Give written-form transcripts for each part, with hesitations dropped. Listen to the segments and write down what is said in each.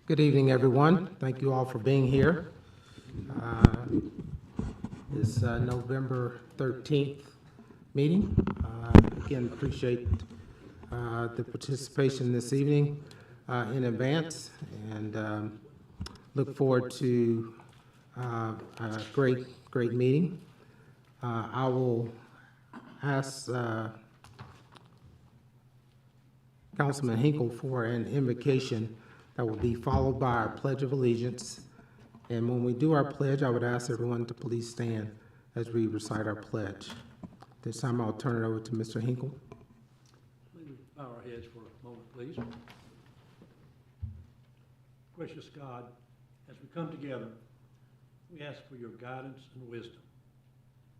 Good evening, everyone. Thank you all for being here. This November 13th meeting. Again, appreciate the participation this evening in advance, and look forward to a great meeting. I will ask Councilman Hinkle for an invocation that will be followed by our Pledge of Allegiance. And when we do our pledge, I would ask everyone to please stand as we recite our pledge. This time I'll turn it over to Mr. Hinkle. Please bow our heads for a moment, please. Gracious God, as we come together, we ask for your guidance and wisdom.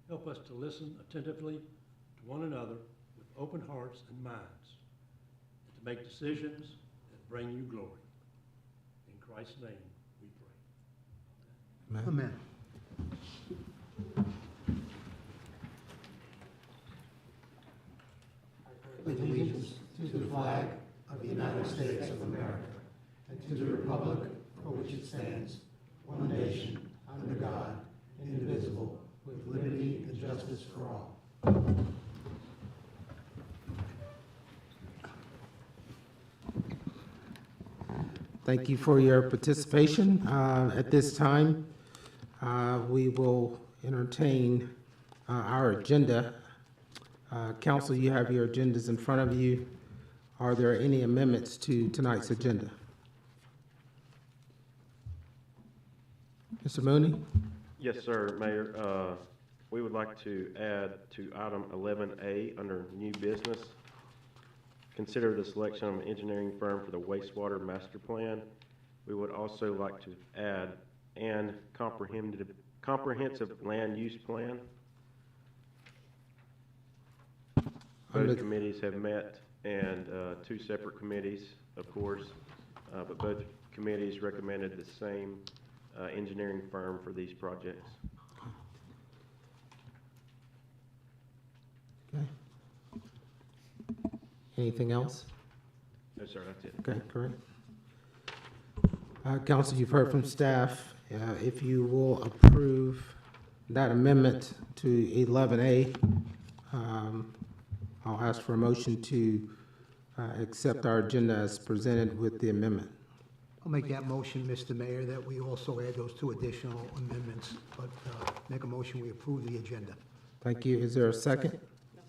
Help us to listen attentively to one another with open hearts and minds, and to make decisions that bring you glory. In Christ's name we pray. Amen. With allegiance to the flag of the United States of America and to the republic for which it stands, one nation, under God, indivisible, with liberty and justice for all. Thank you for your participation. At this time, we will entertain our agenda. Council, you have your agendas in front of you. Are there any amendments to tonight's agenda? Mr. Mooney? Yes, sir, Mayor. We would like to add to item 11A under new business, consider the selection of an engineering firm for the wastewater master plan. We would also like to add and comprehensive land use plan. Both committees have met, and two separate committees, of course, but both committees recommended the same engineering firm for these projects. Okay. Anything else? No, sir, that's it. Okay, correct. Council, you've heard from staff. If you will approve that amendment to 11A, I'll ask for a motion to accept our agenda as presented with the amendment. I'll make that motion, Mr. Mayor, that we also add those two additional amendments, but make a motion we approve the agenda. Thank you. Is there a second?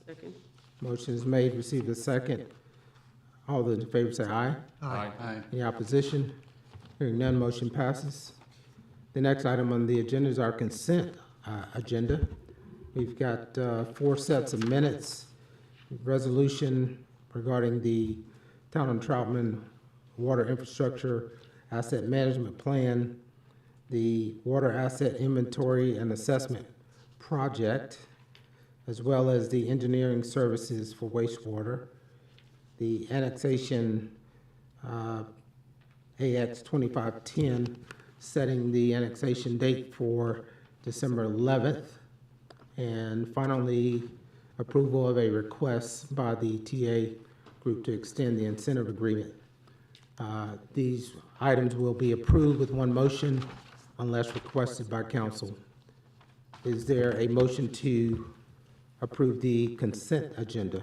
Second. Motion is made, received a second. All those in favor say aye. Aye. Any opposition? Hearing none, motion passes. The next item on the agenda is our consent agenda. We've got 4 sets of minutes, resolution regarding the Town of Troutman Water Infrastructure Asset Management Plan, the Water Asset Inventory and Assessment Project, as well as the engineering services for wastewater, the annexation AX 2510, setting the annexation date for December 11th, and finally, approval of a request by the TA group to extend the incentive agreement. These items will be approved with one motion unless requested by council. Is there a motion to approve the consent agenda?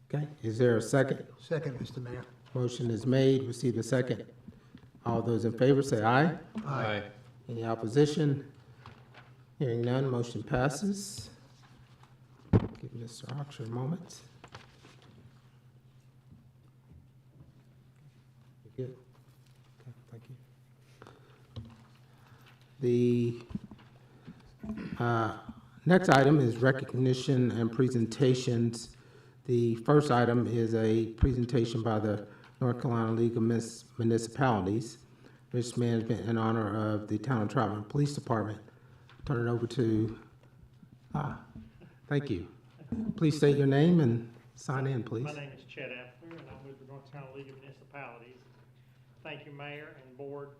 Okay, is there a second? Second, Mr. Mayor. Motion is made, receive a second. All those in favor say aye. Aye. Any opposition? Hearing none, motion passes. Give Mr. Archer a moment. You good? Okay, thank you. The next item is recognition and presentations. The first item is a presentation by the North Carolina League of Municipalities, Risk Management in honor of the Town of Troutman Police Department. Turn it over to, thank you. Please state your name and sign in, please. My name is Chet Affler, and I'm with the North Carolina League of Municipalities. Thank you, Mayor and Board,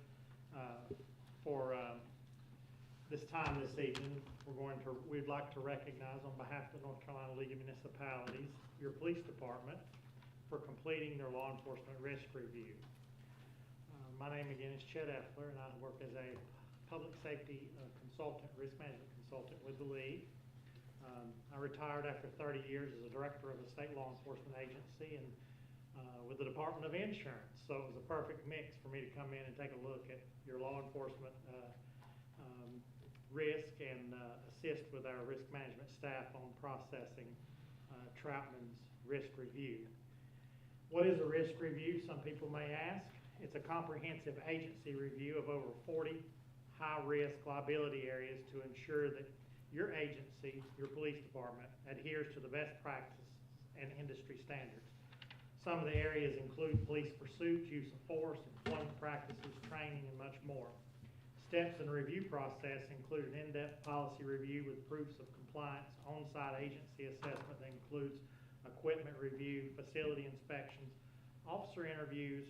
for this time this evening. We'd like to recognize on behalf of the North Carolina League of Municipalities, your police department, for completing their law enforcement risk review. My name again is Chet Effler, and I work as a public safety consultant, risk management consultant with the League. I retired after 30 years as a director of a state law enforcement agency and with the Department of Insurance. So it was a perfect mix for me to come in and take a look at your law enforcement risk and assist with our risk management staff on processing Troutman's risk review. What is a risk review, some people may ask? It's a comprehensive agency review of over 40 high-risk liability areas to ensure that your agency, your police department, adheres to the best practices and industry standards. Some of the areas include police pursuit, use of force, employment practices, training, and much more. Steps in the review process include an in-depth policy review with proofs of compliance, on-site agency assessment that includes equipment review, facility inspections, officer interviews,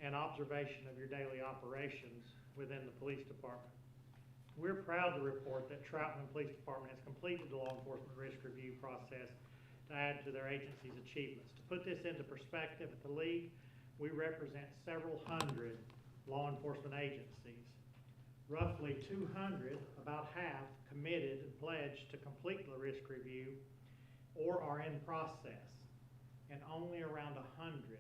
and observation of your daily operations within the police department. We're proud to report that Troutman Police Department has completed the law enforcement risk review process to add to their agency's achievements. To put this into perspective, at the League, we represent several hundred law enforcement agencies. Roughly 200, about half, committed and pledged to complete the risk review or are in process, and only around 100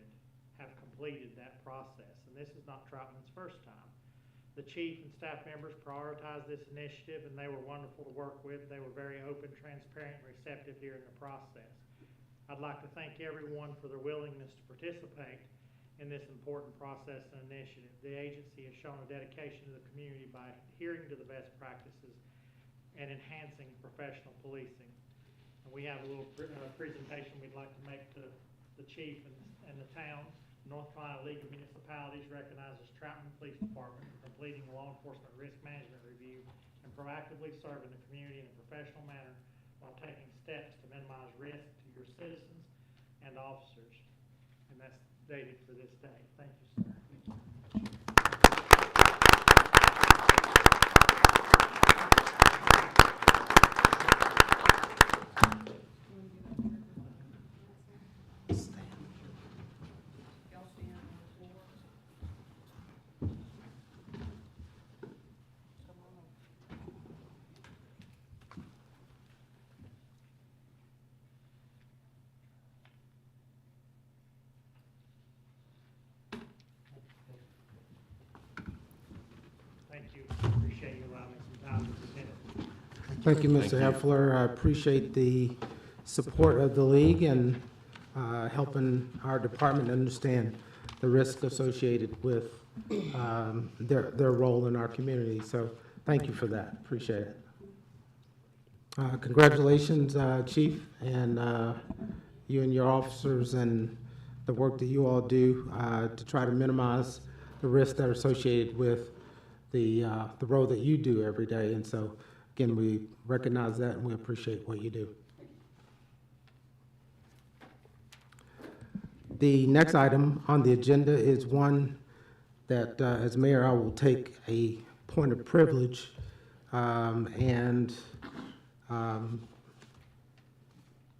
have completed that process, and this is not Troutman's first time. The chief and staff members prioritized this initiative, and they were wonderful to work with. They were very open, transparent, and receptive during the process. I'd like to thank everyone for their willingness to participate in this important process and initiative. The agency has shown a dedication to the community by adhering to the best practices and enhancing professional policing. And we have a little presentation we'd like to make to the chief and the town. North Carolina League of Municipalities recognizes Troutman Police Department for completing the law enforcement risk management review and proactively serving the community in a professional manner while taking steps to minimize risk to your citizens and officers. And that's dated for this day. Thank you, sir. Thank you. Appreciate you allowing me some time to present it. Thank you, Mr. Heffler. I appreciate the support of the League and helping our department understand the risk associated with their role in our community. So thank you for that. Appreciate it. Congratulations, Chief, and you and your officers and the work that you all do to try to minimize the risks that are associated with the role that you do every day. And so, again, we recognize that and we appreciate what you do. The next item on the agenda is one that, as mayor, I will take a point of privilege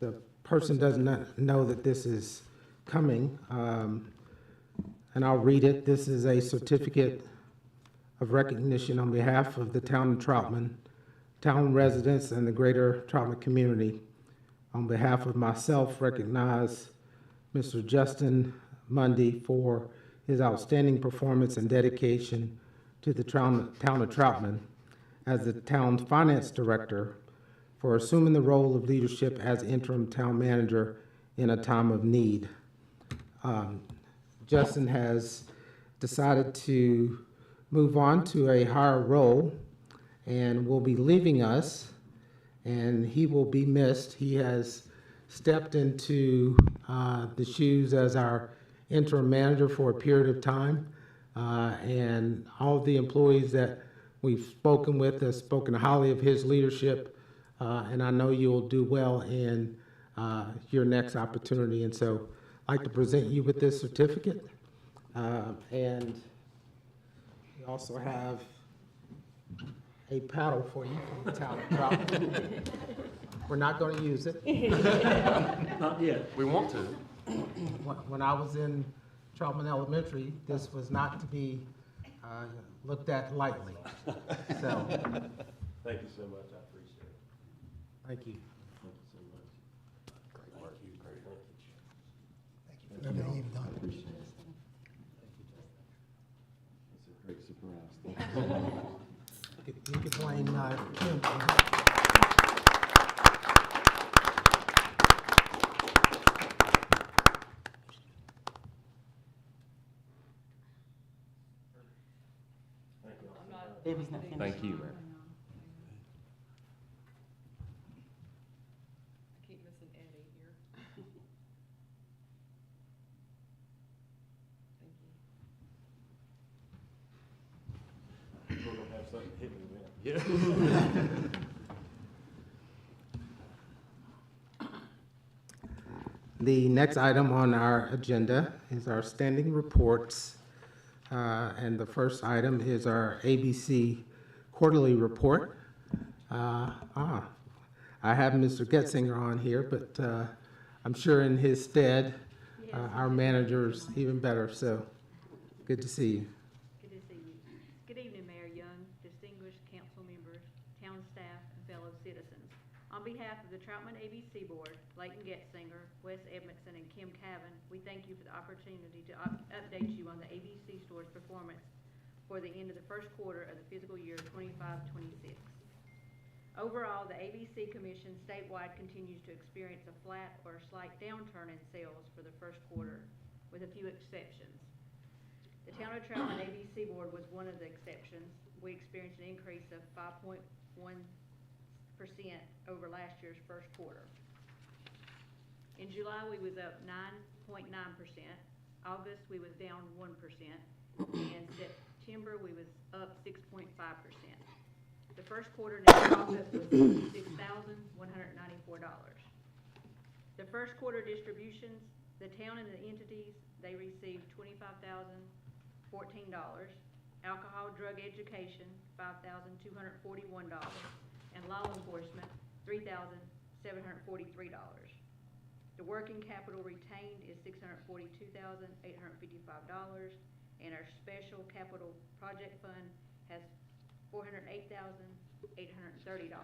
the person does not know that this is coming, and I'll read it. This is a certificate of recognition on behalf of the town of Troutman, town residents, and the greater Troutman community. On behalf of myself, recognize Mr. Justin Mundy for his outstanding performance and dedication to the town of Troutman as the town's finance director, for assuming the role of leadership as interim town manager in a time of need. Justin has decided to move on to a higher role and will be leaving us, and he will be missed. He has stepped into the shoes as our interim manager for a period of time, and all of the employees that we've spoken with have spoken highly of his leadership, and I know you'll do well in your next opportunity. And so I'd like to present you with this certificate, and we also have a paddle for you from the town of Troutman. We're not going to use it. Not yet. We want to. when I was in Troutman Elementary, this was not to be looked at lightly. So, Thank you so much, I appreciate it. thank you. Thank you so much. Great work. Great work. Thank you for everything you've done. Appreciate it. It's a great surprise. You can blame Kim. Debbie's not finished. Thank you, man. I keep missing Eddie here. Thank you. We're gonna have something hit me, man. Yeah. The next item on our agenda is our standing reports. And the first item is our ABC quarterly report. I have Mr. Getzinger on here, but I'm sure in his stead, our manager's even better, so good to see you. Good to see you. Good evening, Mayor Young, distinguished council members, town staff, and fellow citizens. On behalf of the Troutman ABC Board, Leighton Getzinger, Wes Edmondson, and Kim Cavan, we thank you for the opportunity to update you on the ABC store's performance for the end of the first quarter of the fiscal year 25-26. Overall, the ABC Commission statewide continues to experience a flat or slight downturn in sales for the first quarter, with a few exceptions. The Town of Troutman ABC Board was one of the exceptions. We experienced an increase of 5.1% over last year's first quarter. In July, we was up 9.9%. August, we was down 1%. And September, we was up 6.5%. The first quarter net profit was $6,194. The first quarter distributions, the town and the entities, they received $25,014. Alcohol, drug education, $5,241. And law enforcement, $3,743. The working capital retained is $642,855, and our special capital project fund has $408,830.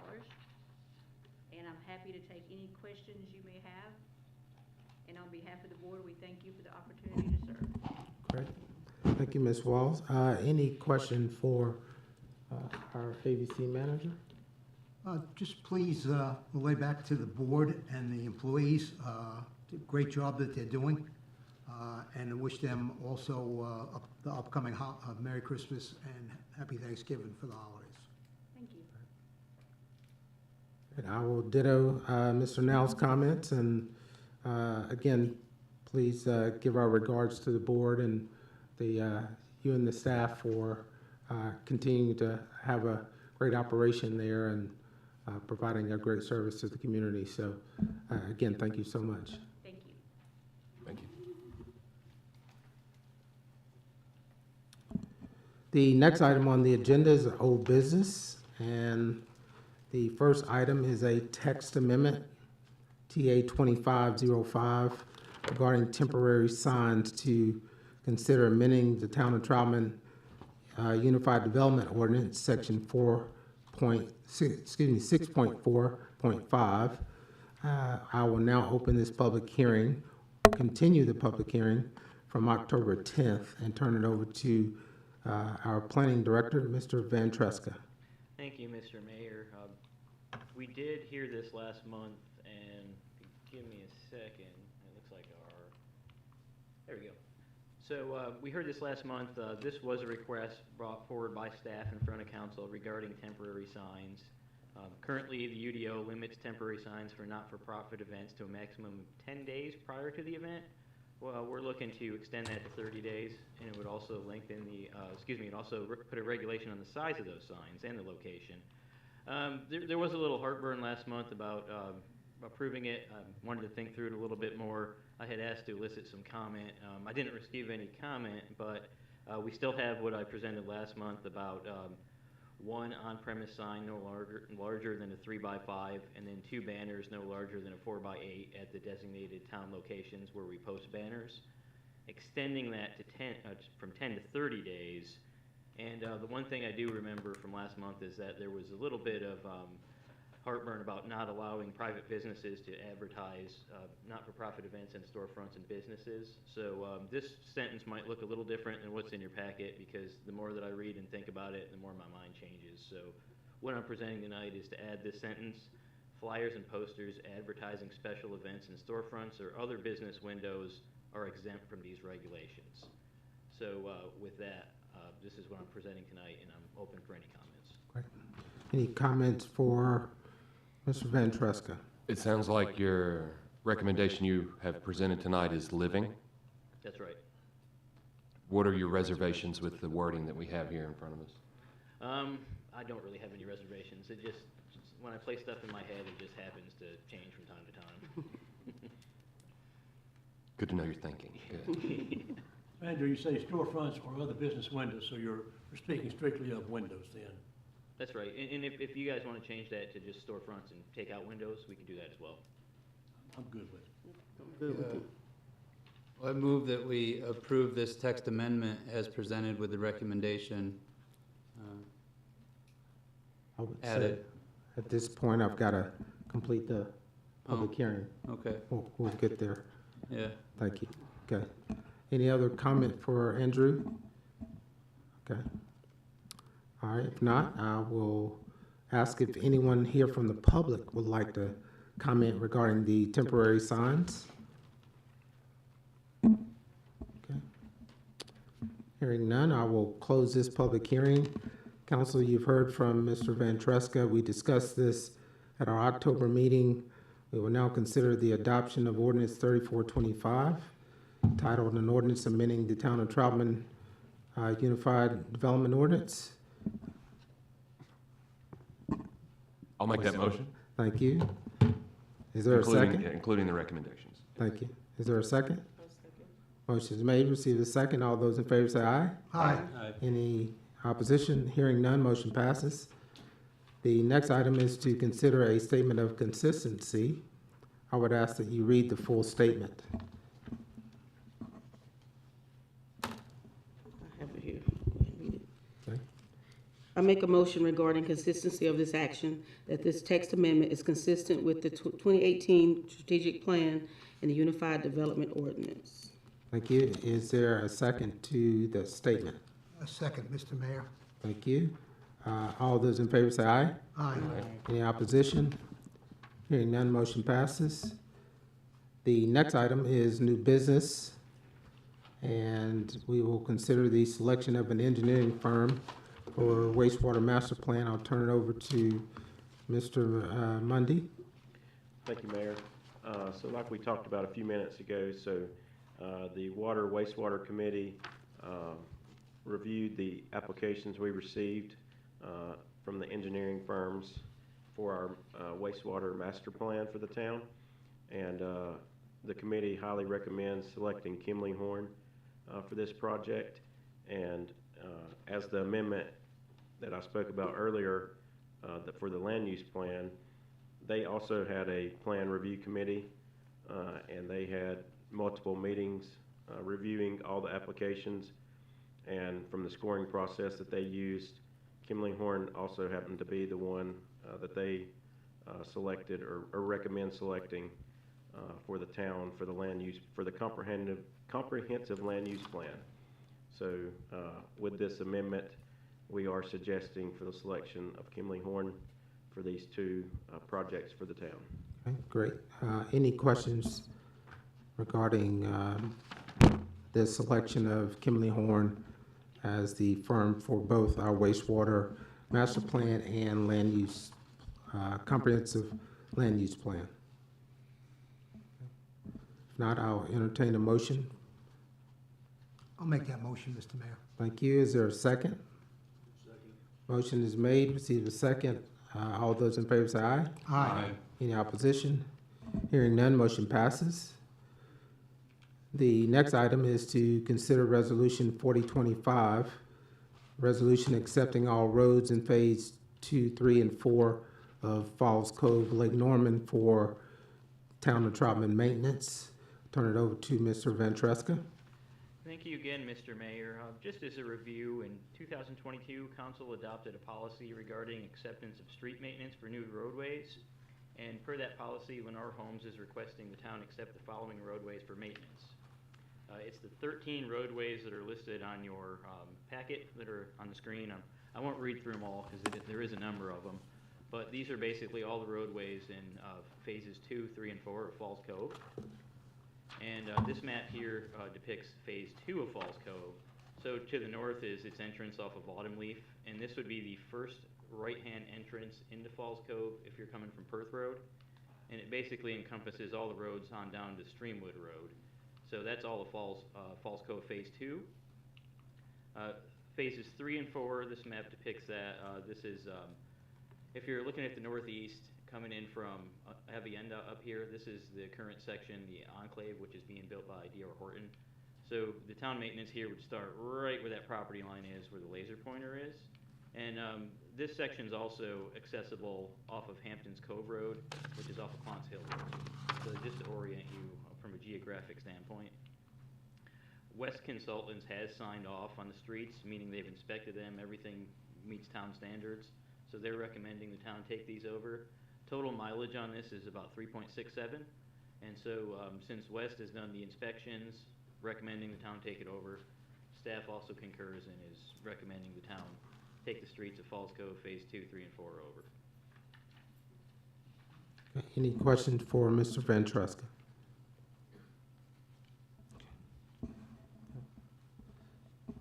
And I'm happy to take any questions you may have. And on behalf of the board, we thank you for the opportunity to serve. Great. Thank you, Ms. Walls. Any question for our ABC manager? Just please relay back to the board and the employees, the great job that they're doing, and I wish them also the upcoming Merry Christmas and Happy Thanksgiving for the holidays. Thank you. And I will ditto Mr. Now's comments, and again, please give our regards to the board and you and the staff for continuing to have a great operation there and providing a great service to the community. So again, thank you so much. Thank you. Thank you. The next item on the agenda is old business, and the first item is a text amendment, TA 2505, regarding temporary signs to consider amending the Town of Troutman Unified Development Ordinance, Section 6.4.5. I will now open this public hearing, continue the public hearing from October 10th, and turn it over to our planning director, Mr. Van Tresca. Thank you, Mr. Mayor. We did hear this last month, and give me a second. It looks like there we go. So we heard this last month. This was a request brought forward by staff in front of council regarding temporary signs. Currently, the UDO limits temporary signs for not-for-profit events to a maximum of 10 days prior to the event. Well, we're looking to extend that to 30 days, and it would also lengthen it also put a regulation on the size of those signs and the location. There was a little heartburn last month about approving it. I wanted to think through it a little bit more. I had asked to elicit some comment. I didn't receive any comment, but we still have what I presented last month about one on-premise sign no larger than a 3x5, and then 2 banners no larger than a 4x8 at the designated town locations where we post banners, extending that to from 10 to 30 days. And the one thing I do remember from last month is that there was a little bit of heartburn about not allowing private businesses to advertise not-for-profit events in storefronts and businesses. So this sentence might look a little different than what's in your packet, because the more that I read and think about it, the more my mind changes. So what I'm presenting tonight is to add this sentence: flyers and posters advertising special events in storefronts or other business windows are exempt from these regulations. So with that, this is what I'm presenting tonight, and I'm open for any comments. Great. Any comments for Mr. Van Tresca? It sounds like your recommendation you have presented tonight is living. That's right. What are your reservations with the wording that we have here in front of us? I don't really have any reservations. It just, when I play stuff in my head, it just happens to change from time to time. Good to know you're thinking. Good. Andrew, you say storefronts or other business windows, so you're speaking strictly of windows then? That's right. And if you guys want to change that to just storefronts and take out windows, we can do that as well. I'm good with it. I move that we approve this text amendment as presented with the recommendation I would say added. at this point, I've got to complete the public Oh. hearing. Okay, We'll get there. yeah. Thank you. Okay. Any other comment for Andrew? Okay. All right, if not, I will ask if anyone here from the public would like to comment regarding the temporary signs. Okay. Hearing none, I will close this public hearing. Council, you've heard from Mr. Van Tresca. We discussed this at our October meeting. We will now consider the adoption of ordinance 3425, titled an ordinance amending the Town of Troutman Unified Development Ordinance. I'll make that motion. Thank you. Is there a second? Including the recommendations. Thank you. Is there a second? Motion is made, receive a second. All those in favor say aye. Aye. Any opposition? Hearing none, motion passes. The next item is to consider a statement of consistency. I would ask that you read the full statement. I have it here. Go ahead and read it. Okay. I make a motion regarding consistency of this action, that this text amendment is consistent with the 2018 strategic plan and the Unified Development Ordinance. Thank you. Is there a second to the statement? A second, Mr. Mayor. Thank you. All those in favor say aye. Aye. Any opposition? Hearing none, motion passes. The next item is new business, and we will consider the selection of an engineering firm for wastewater master plan. I'll turn it over to Mr. Mundy. Thank you, Mayor. So like we talked about a few minutes ago, the Water Wastewater Committee reviewed the applications we received from the engineering firms for our wastewater master plan for the town. And the committee highly recommends selecting Kimley Horn for this project. And as the amendment that I spoke about earlier for the land use plan, they also had a plan review committee, and they had multiple meetings reviewing all the applications. And from the scoring process that they used, Kimley Horn also happened to be the one that they selected or recommend selecting for the town for the land use, for the comprehensive land use plan. So with this amendment, we are suggesting for the selection of Kimley Horn for these two projects for the town. Okay, great. Any questions regarding the selection of Kimley Horn as the firm for both our wastewater master plan and land use, comprehensive land use plan? If not, I'll entertain a motion. I'll make that motion, Mr. Mayor. Thank you. Is there a second? Second. Motion is made, receive a second. All those in favor say aye. Aye. Any opposition? Hearing none, motion passes. The next item is to consider Resolution 4025, Resolution accepting all roads in Phase 2, 3, and 4 of Falls Cove, Lake Norman for Town of Troutman maintenance. Turn it over to Mr. Ventresca. Thank you again, Mr. Mayor. Just as a review, in 2022, council adopted a policy regarding acceptance of street maintenance for new roadways. And per that policy, Lenore Homes is requesting the town accept the following roadways for maintenance. It's the 13 roadways that are listed on your packet that are on the screen. I won't read through them all because there is a number of them. But these are basically all the roadways in phases 2, 3, and 4 of Falls Cove. And this map here depicts phase 2 of Falls Cove. So to the north is its entrance off of Autumn Leaf, and this would be the first right-hand entrance into Falls Cove if you're coming from Perth Road. And it basically encompasses all the roads on down to Streamwood Road. So that's all of Falls Cove Phase 2. Phases 3 and 4, this map depicts that. This is, if you're looking at the northeast, coming in from Avienda up here, this is the current section, the enclave, which is being built by D.R. Horton. So the town maintenance here would start right where that property line is, where the laser pointer is. And this section's also accessible off of Hampton's Cove Road, which is off of Quants Hill Road. So just to orient you from a geographic standpoint. West Consultants has signed off on the streets, meaning they've inspected them, everything meets town standards. So they're recommending the town take these over. Total mileage on this is about 3.67. And so since West has done the inspections, recommending the town take it over, staff also concurs and is recommending the town take the streets of Falls Cove Phase 2, 3, and 4 over. Any questions for Mr. Ventresca?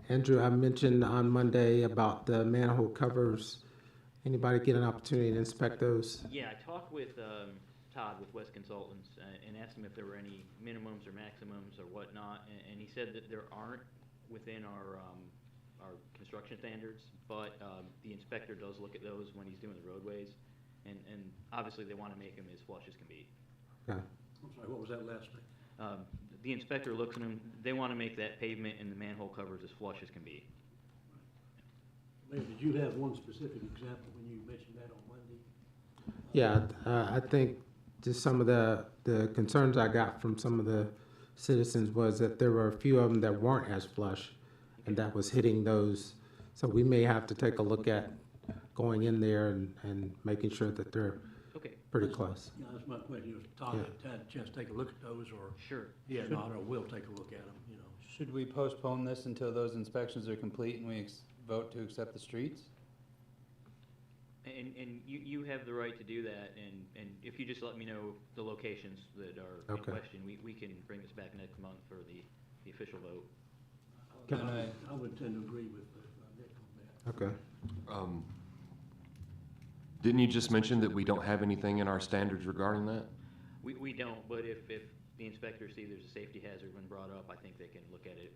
Andrew, I mentioned on Monday about the manhole covers. Anybody get an opportunity to inspect those? Yeah, I talked with Todd with West Consultants and asked him if there were any minimums or maximums or whatnot, and he said that there aren't within our construction standards, but the inspector does look at those when he's doing the roadways, and obviously they want to make them as flush as can be. Okay. I'm sorry, what was that last thing? The inspector looks at them, they want to make that pavement and the manhole covers as flush as can be. Mayor, did you have one specific example when you mentioned that on Monday? Yeah, I think just some of the concerns I got from some of the citizens was that there were a few of them that weren't as flush, and that was hitting those. So we may have to take a look at going in there and making sure that they're Okay. pretty close. Yeah, that's my question. Was Todd had a chance to take a look at those, or Sure. yeah, not, or we'll take a look at them, you know. Should we postpone this until those inspections are complete and we vote to accept the streets? And you have the right to do that, and if you just let me know the locations that are in Okay. question, we can bring this back next month for the official vote. Can I would tend to agree with Nick on that. Okay. Didn't you just mention that we don't have anything in our standards regarding that? We don't, but if the inspectors see there's a safety hazard when brought up, I think they can look at it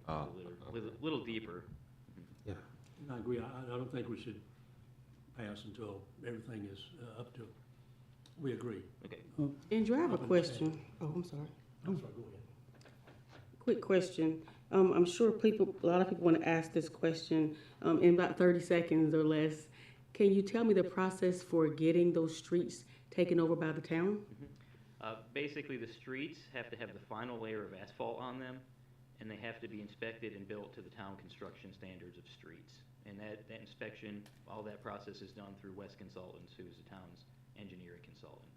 a little deeper. Yeah. I agree. I don't think we should pass until everything is up to, we agree. Okay. Andrew, I have a question. Oh, I'm sorry. I'm sorry, go ahead. Quick question. I'm sure a lot of people want to ask this question in about 30 seconds or less. Can you tell me the process for getting those streets taken over by the town? Basically, the streets have to have the final layer of asphalt on them, and they have to be inspected and built to the town construction standards of streets. And that inspection, all that process is done through West Consultants, who is the town's engineering consultant.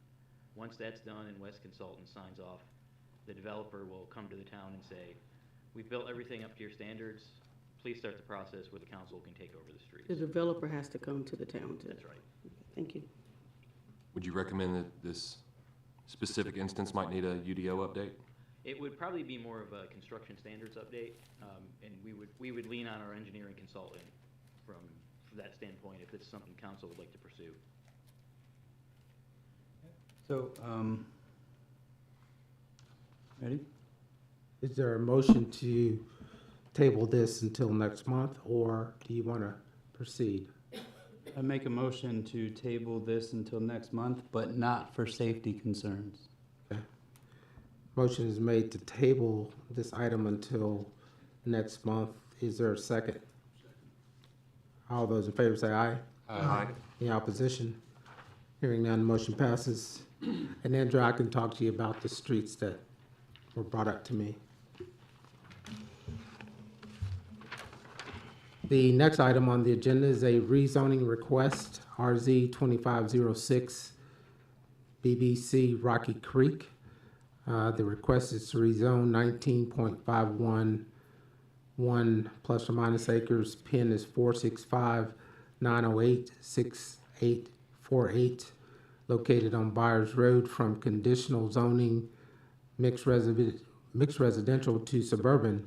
Once that's done and West Consultants signs off, the developer will come to the town and say, we've built everything up to your standards, please start the process where the council can take over the streets. The developer has to come to the town to. That's right. Thank you. Would you recommend that this specific instance might need a UDO update? It would probably be more of a construction standards update, and we would lean on our engineering consultant from that standpoint if it's something council would like to pursue. So, ready? Is there a motion to table this until next month, or do you want to proceed? I make a motion to table this until next month, but not for safety concerns. Okay. Motion is made to table this item until next month. Is there a second? All those in favor say aye. Aye. Any opposition? Hearing none, motion passes. And Andrew, I can talk to you about the streets that were brought up to me. The next item on the agenda is a rezoning request, RZ 2506, BBC Rocky Creek. The request is to rezone 19.511 plus or minus acres. PIN is 465-908-6848, located on Byers Road from conditional zoning mixed residential to suburban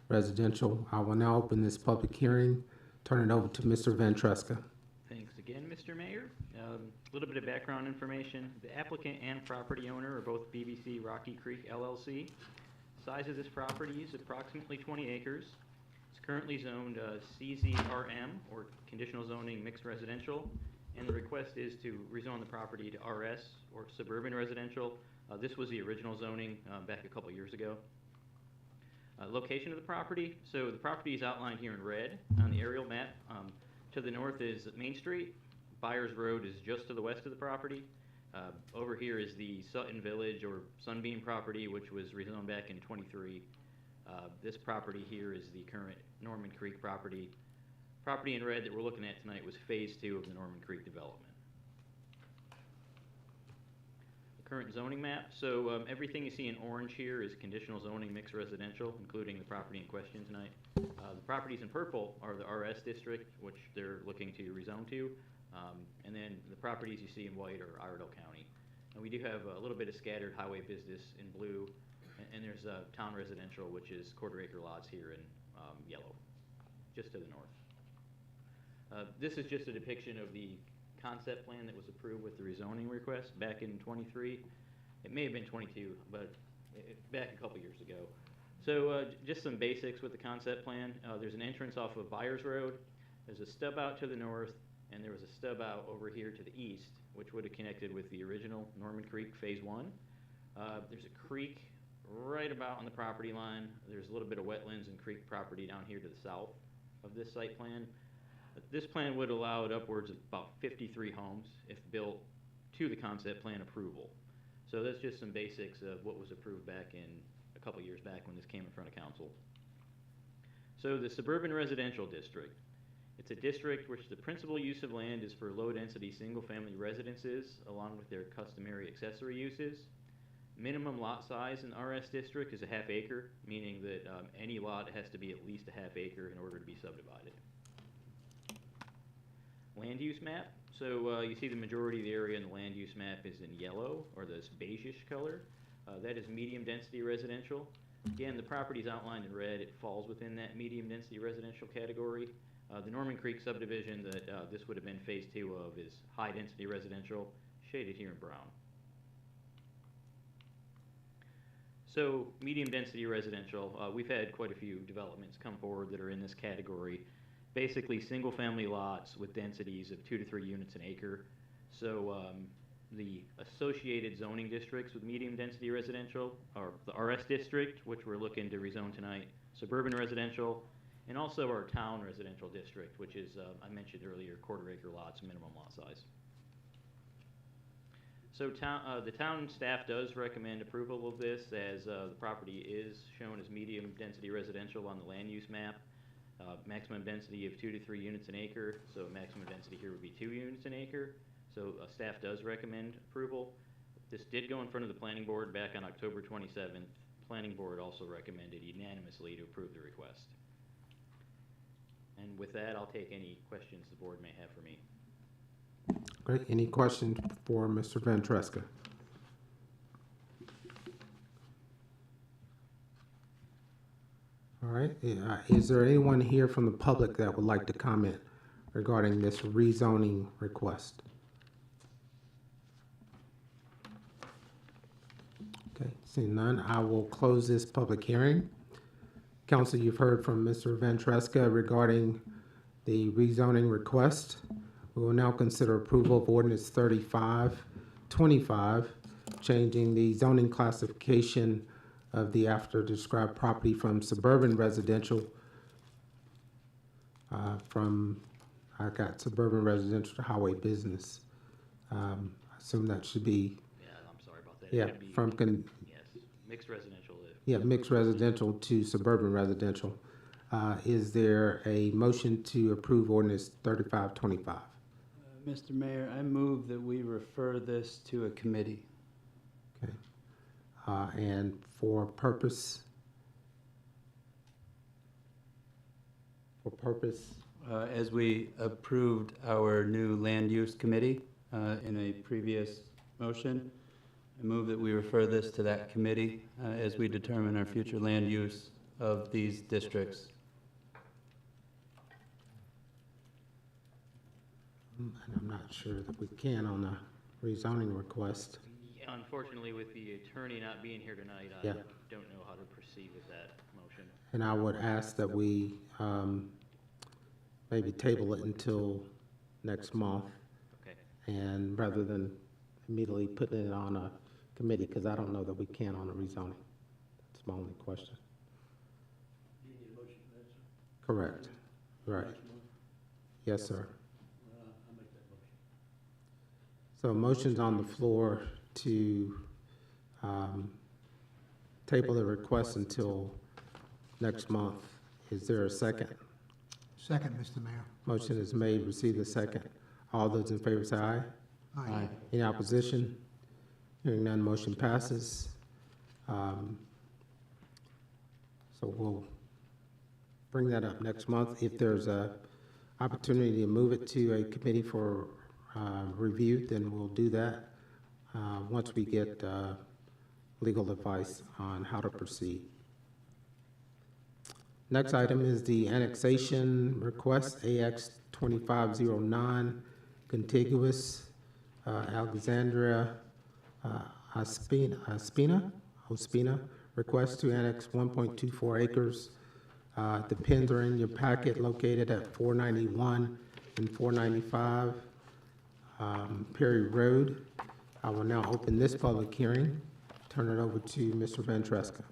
residential. I will now open this public hearing, turn it over to Mr. Ventresca. Thanks again, Mr. Mayor. A little bit of background information. The applicant and property owner are both BBC Rocky Creek LLC. Size of this property is approximately 20 acres. It's currently zoned CZRM, or Conditional Zoning Mixed Residential, and the request is to rezone the property to RS, or Suburban Residential. This was the original zoning back a couple years ago. Location of the property. So the property is outlined here in red on the aerial map. To the north is Main Street. Byers Road is just to the west of the property. Over here is the Sutton Village or Sunbeam property, which was rezoned back in '23. This property here is the current Norman Creek property. Property in red that we're looking at tonight was phase 2 of the Norman Creek development. The current zoning map. So everything you see in orange here is conditional zoning mixed residential, including the property in question tonight. The properties in purple are the RS district, which they're looking to rezone to. And then the properties you see in white are Iredell County. And we do have a little bit of scattered highway business in blue, and there's town residential, which is quarter-acre lots here in yellow, just to the north. This is just a depiction of the concept plan that was approved with the rezoning request back in '23. It may have been '22, but back a couple years ago. So just some basics with the concept plan. There's an entrance off of Byers Road. There's a stub out to the north, and there was a stub out over here to the east, which would have connected with the original Norman Creek Phase 1. There's a creek right about on the property line. There's a little bit of wetlands and creek property down here to the south of this site plan. This plan would allow upwards of about 53 homes if built to the concept plan approval. So that's just some basics of what was approved back in a couple years back when this came in front of council. So the suburban residential district. It's a district which the principal use of land is for low-density single-family residences along with their customary accessory uses. Minimum lot size in the RS district is a half acre, meaning that any lot has to be at least a half acre in order to be subdivided. Land use map. So you see the majority of the area in the land use map is in yellow, or this beigeish color. That is medium density residential. Again, the property is outlined in red. It falls within that medium density residential category. The Norman Creek subdivision that this would have been phase 2 of is high density residential, shaded here in brown. So medium density residential, we've had quite a few developments come forward that are in this category. Basically single family lots with densities of 2 to 3 units an acre. So the associated zoning districts with medium density residential are the RS district, which we're looking to rezone tonight, suburban residential, and also our town residential district, which is, I mentioned earlier, quarter-acre lots, minimum lot size. So the town staff does recommend approval of this, as the property is shown as medium density residential on the land use map. Maximum density of 2 to 3 units an acre, so maximum density here would be 2 units an acre. So staff does recommend approval. This did go in front of the planning board back on October 27th. Planning board also recommended unanimously to approve the request. And with that, I'll take any questions the board may have for me. Great. Any questions for Mr. Ventresca? All right. Is there anyone here from the public that would like to comment regarding this rezoning request? Okay. Seeing none, I will close this public hearing. Council, you've heard from Mr. Ventresca regarding the rezoning request. We will now consider approval of ordinance 3525, changing the zoning classification of the after described property from suburban residential from I got suburban residential to highway business. I assume that should be, Yeah, I'm sorry about that. yeah, It should be- from, Yes, mixed residential. yeah, mixed residential to suburban residential. Is there a motion to approve ordinance 3525? Mr. Mayor, I move that we refer this to a committee. Okay. And for purpose? For purpose? As we approved our new land use committee in a previous motion, I move that we refer this to that committee as we determine our future land use of these districts. And I'm not sure that we can on the rezoning request. Yeah, unfortunately, with the attorney not being here tonight, I Yeah. don't know how to proceed with that motion. And I would ask that we maybe table it until next month, Okay. and rather than immediately putting it on a committee, because I don't know that we can on a rezoning. That's my only question. Do you need a motion for that, sir? Correct. Right. Next month? Yes, sir. I'll make that motion. So a motion's on the floor to table the request until next month. Is there a second? Second, Mr. Mayor. Motion is made, receive the second. All those in favor say aye. Aye. Any opposition? Hearing none, motion passes. So we'll bring that up next month. If there's a opportunity to move it to a committee for review, then we'll do that once we get legal advice on how to proceed. Next item is the annexation request, AX 2509, contiguous Alexandria Ospina, request to annex 1.24 acres. The pins are in your packet, located at 491 and 495 Perry Road. I will now open this public hearing. Turn it over to Mr. Van Tresca.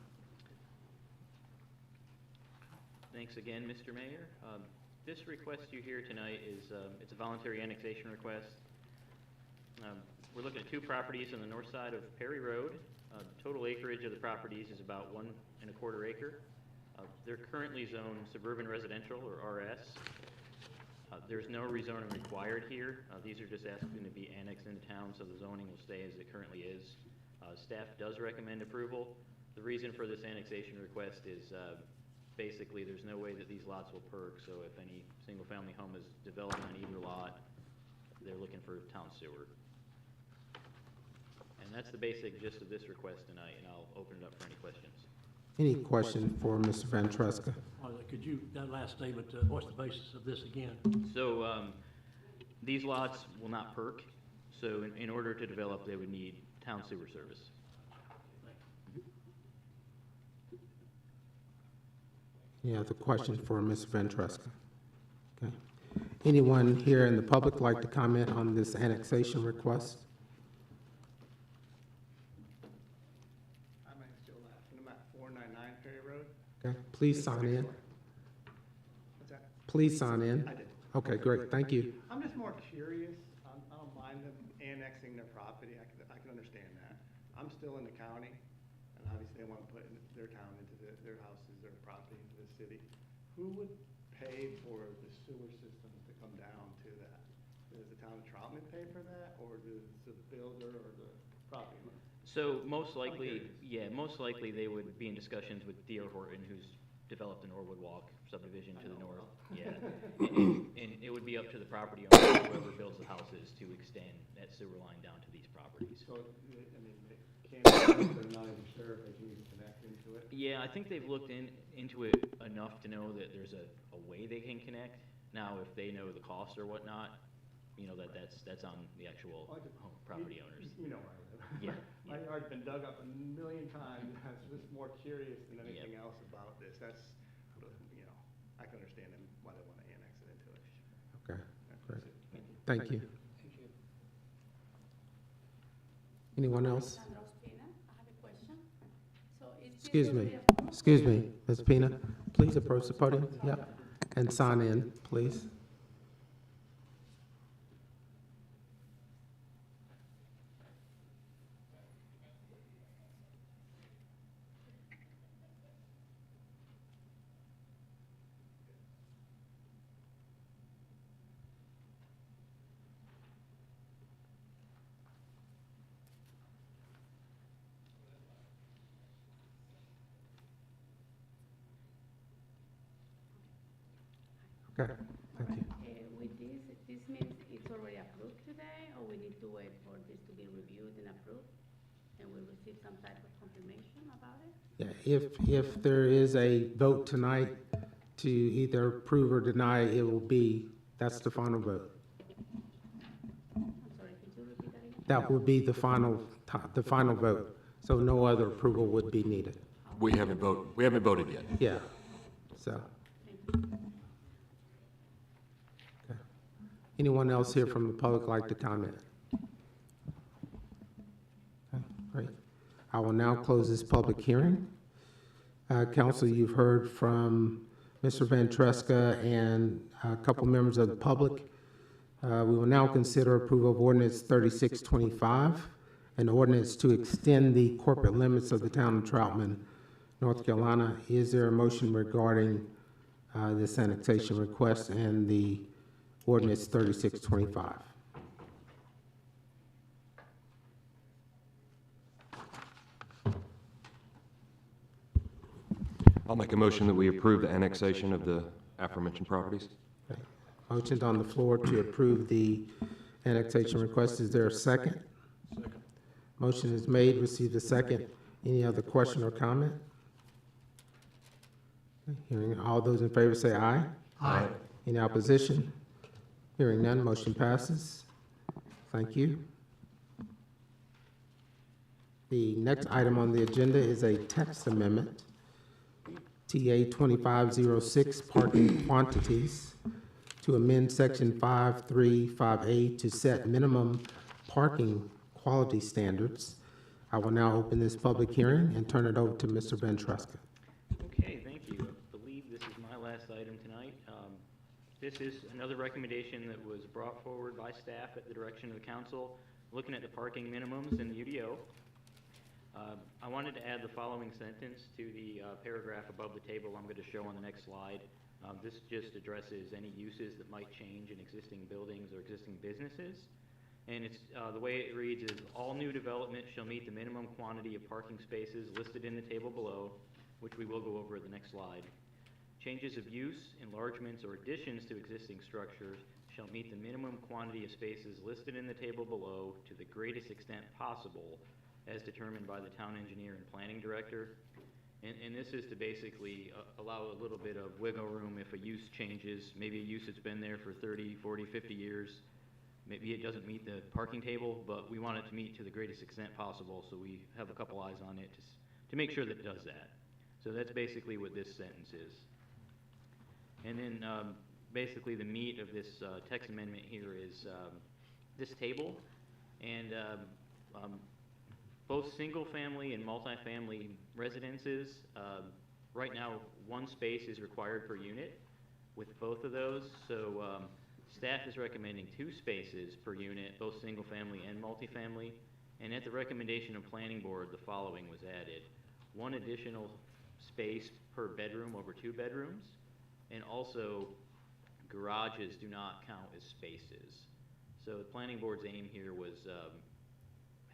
Thanks again, Mr. Mayor. This request you hear tonight is, it's a voluntary annexation request. We're looking at two properties on the north side of Perry Road. Total acreage of the properties is about 1.25 acre. They're currently zoned suburban residential, or RS. There's no rezoning required here. These are just asking to be annexed into town, so the zoning will stay as it currently is. Staff does recommend approval. The reason for this annexation request is basically there's no way that these lots will perk, so if any single-family home is developed on either lot, they're looking for town sewer. And that's the basic gist of this request tonight, and I'll open it up for any questions. Any question for Mr. Van Tresca? Could you, that last statement, what's the basis of this again? So these lots will not perk, so in order to develop, they would need town sewer service. Any other question for Mr. Van Tresca? Okay. Anyone here in the public like to comment on this annexation request? I'm still laughing. I'm at 499 Perry Road. Okay, please sign in. What's that? Please sign in. I did. Okay, great, thank you. I'm just more curious. I don't mind them annexing their property. I can understand that. I'm still in the county, and obviously they want to put their town into their houses, their property into the city. Who would pay for the sewer systems to come down to that? Does the town of Troutman pay for that, or does the builder or the property owner? So most likely, yeah, most likely they would be in discussions with D.R. Horton, who's developed the Norwood Walk subdivision to the north. Yeah, and it would be up to the property owner, whoever builds the houses, to extend that sewer line down to these properties. So, I mean, they can't, they're not even sure if they can even connect into it. Yeah, I think they've looked into it enough to know that there's a way they can connect. Now, if they know the cost or whatnot, you know, that's on the actual property owners. You know where I live. Yeah. My yard's been dug up a million times. I was just more curious than anything else about this. That's, you know, I can understand them why they want to annex it into it. Okay, great. Thank you. Anyone else? I have a question. So is this Excuse me, Ms. Pina, please approach the podium, yeah, and sign in, please. Okay, thank you. With this means it's already approved today, or we need to wait for this to be reviewed and approved? And we receive some type of confirmation about it? Yeah, if there is a vote tonight to either approve or deny, it will be, that's the final vote. I'm sorry, could you repeat that again? That would be the final vote. So no other approval would be needed. We haven't voted yet. Yeah, so. Okay. Anyone else here from the public like to comment? Okay, great. I will now close this public hearing. Council, you've heard from Mr. Van Treska and a couple members of the public. We will now consider approval of ordinance 3625, an ordinance to extend the corporate limits of the town of Troutman, North Carolina. Is there a motion regarding this annexation request and the ordinance 3625? I'll make a motion that we approve the annexation of the aforementioned properties. Okay. Motion's on the floor to approve the annexation request. Is there a second? Second. Motion is made, received a second. Any other question or comment? Okay, hearing all those in favor say aye. Aye. Any opposition? Hearing none, motion passes. Thank you. The next item on the agenda is a text amendment, TA 2506, parking quantities, to amend section 535A to set minimum parking quality standards. I will now open this public hearing and turn it over to Mr. Van Treska. Okay, thank you. I believe this is my last item tonight. This is another recommendation that was brought forward by staff at the direction of the council, looking at the parking minimums in the UDO. I wanted to add the following sentence to the paragraph above the table I'm going to show on the next slide. This just addresses any uses that might change in existing buildings or existing businesses. And it's the way it reads is, all new development shall meet the minimum quantity of parking spaces listed in the table below, which we will go over at the next slide. Changes of use, enlargements, or additions to existing structures shall meet the minimum quantity of spaces listed in the table below to the greatest extent possible, as determined by the town engineer and planning director. And this is to basically allow a little bit of wiggle room if a use changes, maybe a use that's been there for 30, 40, 50 years. Maybe it doesn't meet the parking table, but we want it to meet to the greatest extent possible, so we have a couple eyes on it to make sure that it does that. So that's basically what this sentence is. And then basically the meat of this text amendment here is this table. And both single-family and multifamily residences, right now, one space is required per unit with both of those. So staff is recommending 2 spaces per unit, both single-family and multifamily. And at the recommendation of planning board, the following was added: 1 additional space per bedroom over 2 bedrooms, and also garages do not count as spaces. So the planning board's aim here was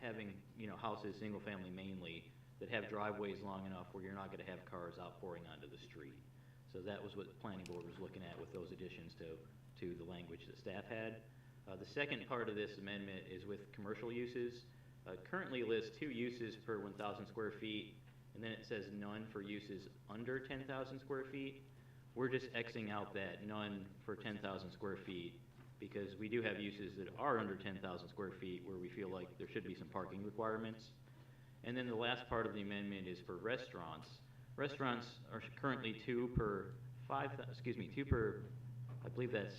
having, houses, single family mainly, that have driveways long enough where you're not going to have cars outpouring onto the street. So that was what the planning board was looking at with those additions to the language that staff had. The second part of this amendment is with commercial uses. Currently lists 2 uses per 1,000 square feet, and then it says none for uses under 10,000 square feet. We're just Xing out that none for 10,000 square feet, because we do have uses that are under 10,000 square feet where we feel like there should be some parking requirements. And then the last part of the amendment is for restaurants. Restaurants are currently 2 per, I believe that's,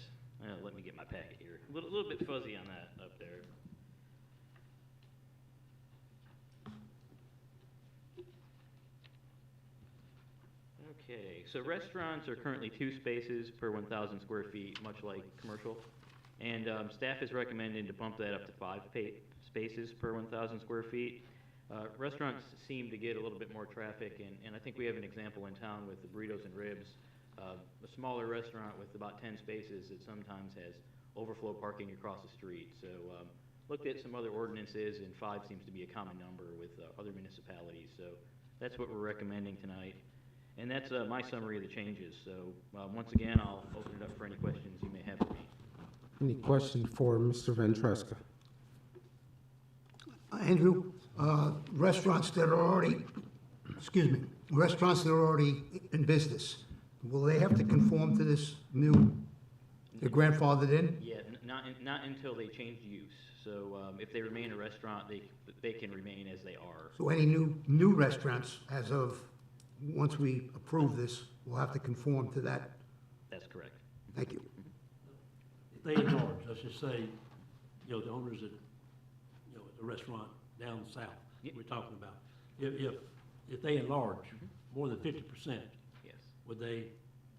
let me get my packet here. A little bit fuzzy on that up there. Okay, so restaurants are currently 2 spaces per 1,000 square feet, much like commercial. And staff is recommending to bump that up to 5 spaces per 1,000 square feet. Restaurants seem to get a little bit more traffic, and I think we have an example in town with the burritos and ribs. A smaller restaurant with about 10 spaces that sometimes has overflow parking across the street. So looked at some other ordinances, and 5 seems to be a common number with other municipalities. So that's what we're recommending tonight. And that's my summary of the changes. So once again, I'll open it up for any questions you may have for me. Any question for Mr. Ventresca? Andrew, restaurants that are already, excuse me, restaurants that are already in business, will they have to conform to this new, they're grandfathered in? Yeah, not until they change use. So if they remain a restaurant, they can remain as they are. So any new restaurants, as of, once we approve this, will have to conform to that? That's correct. Thank you. If they enlarge, let's just say, you know, the owners at, you know, the restaurant down south, Yep. we're talking about, if they enlarge more than 50%, Yes. would they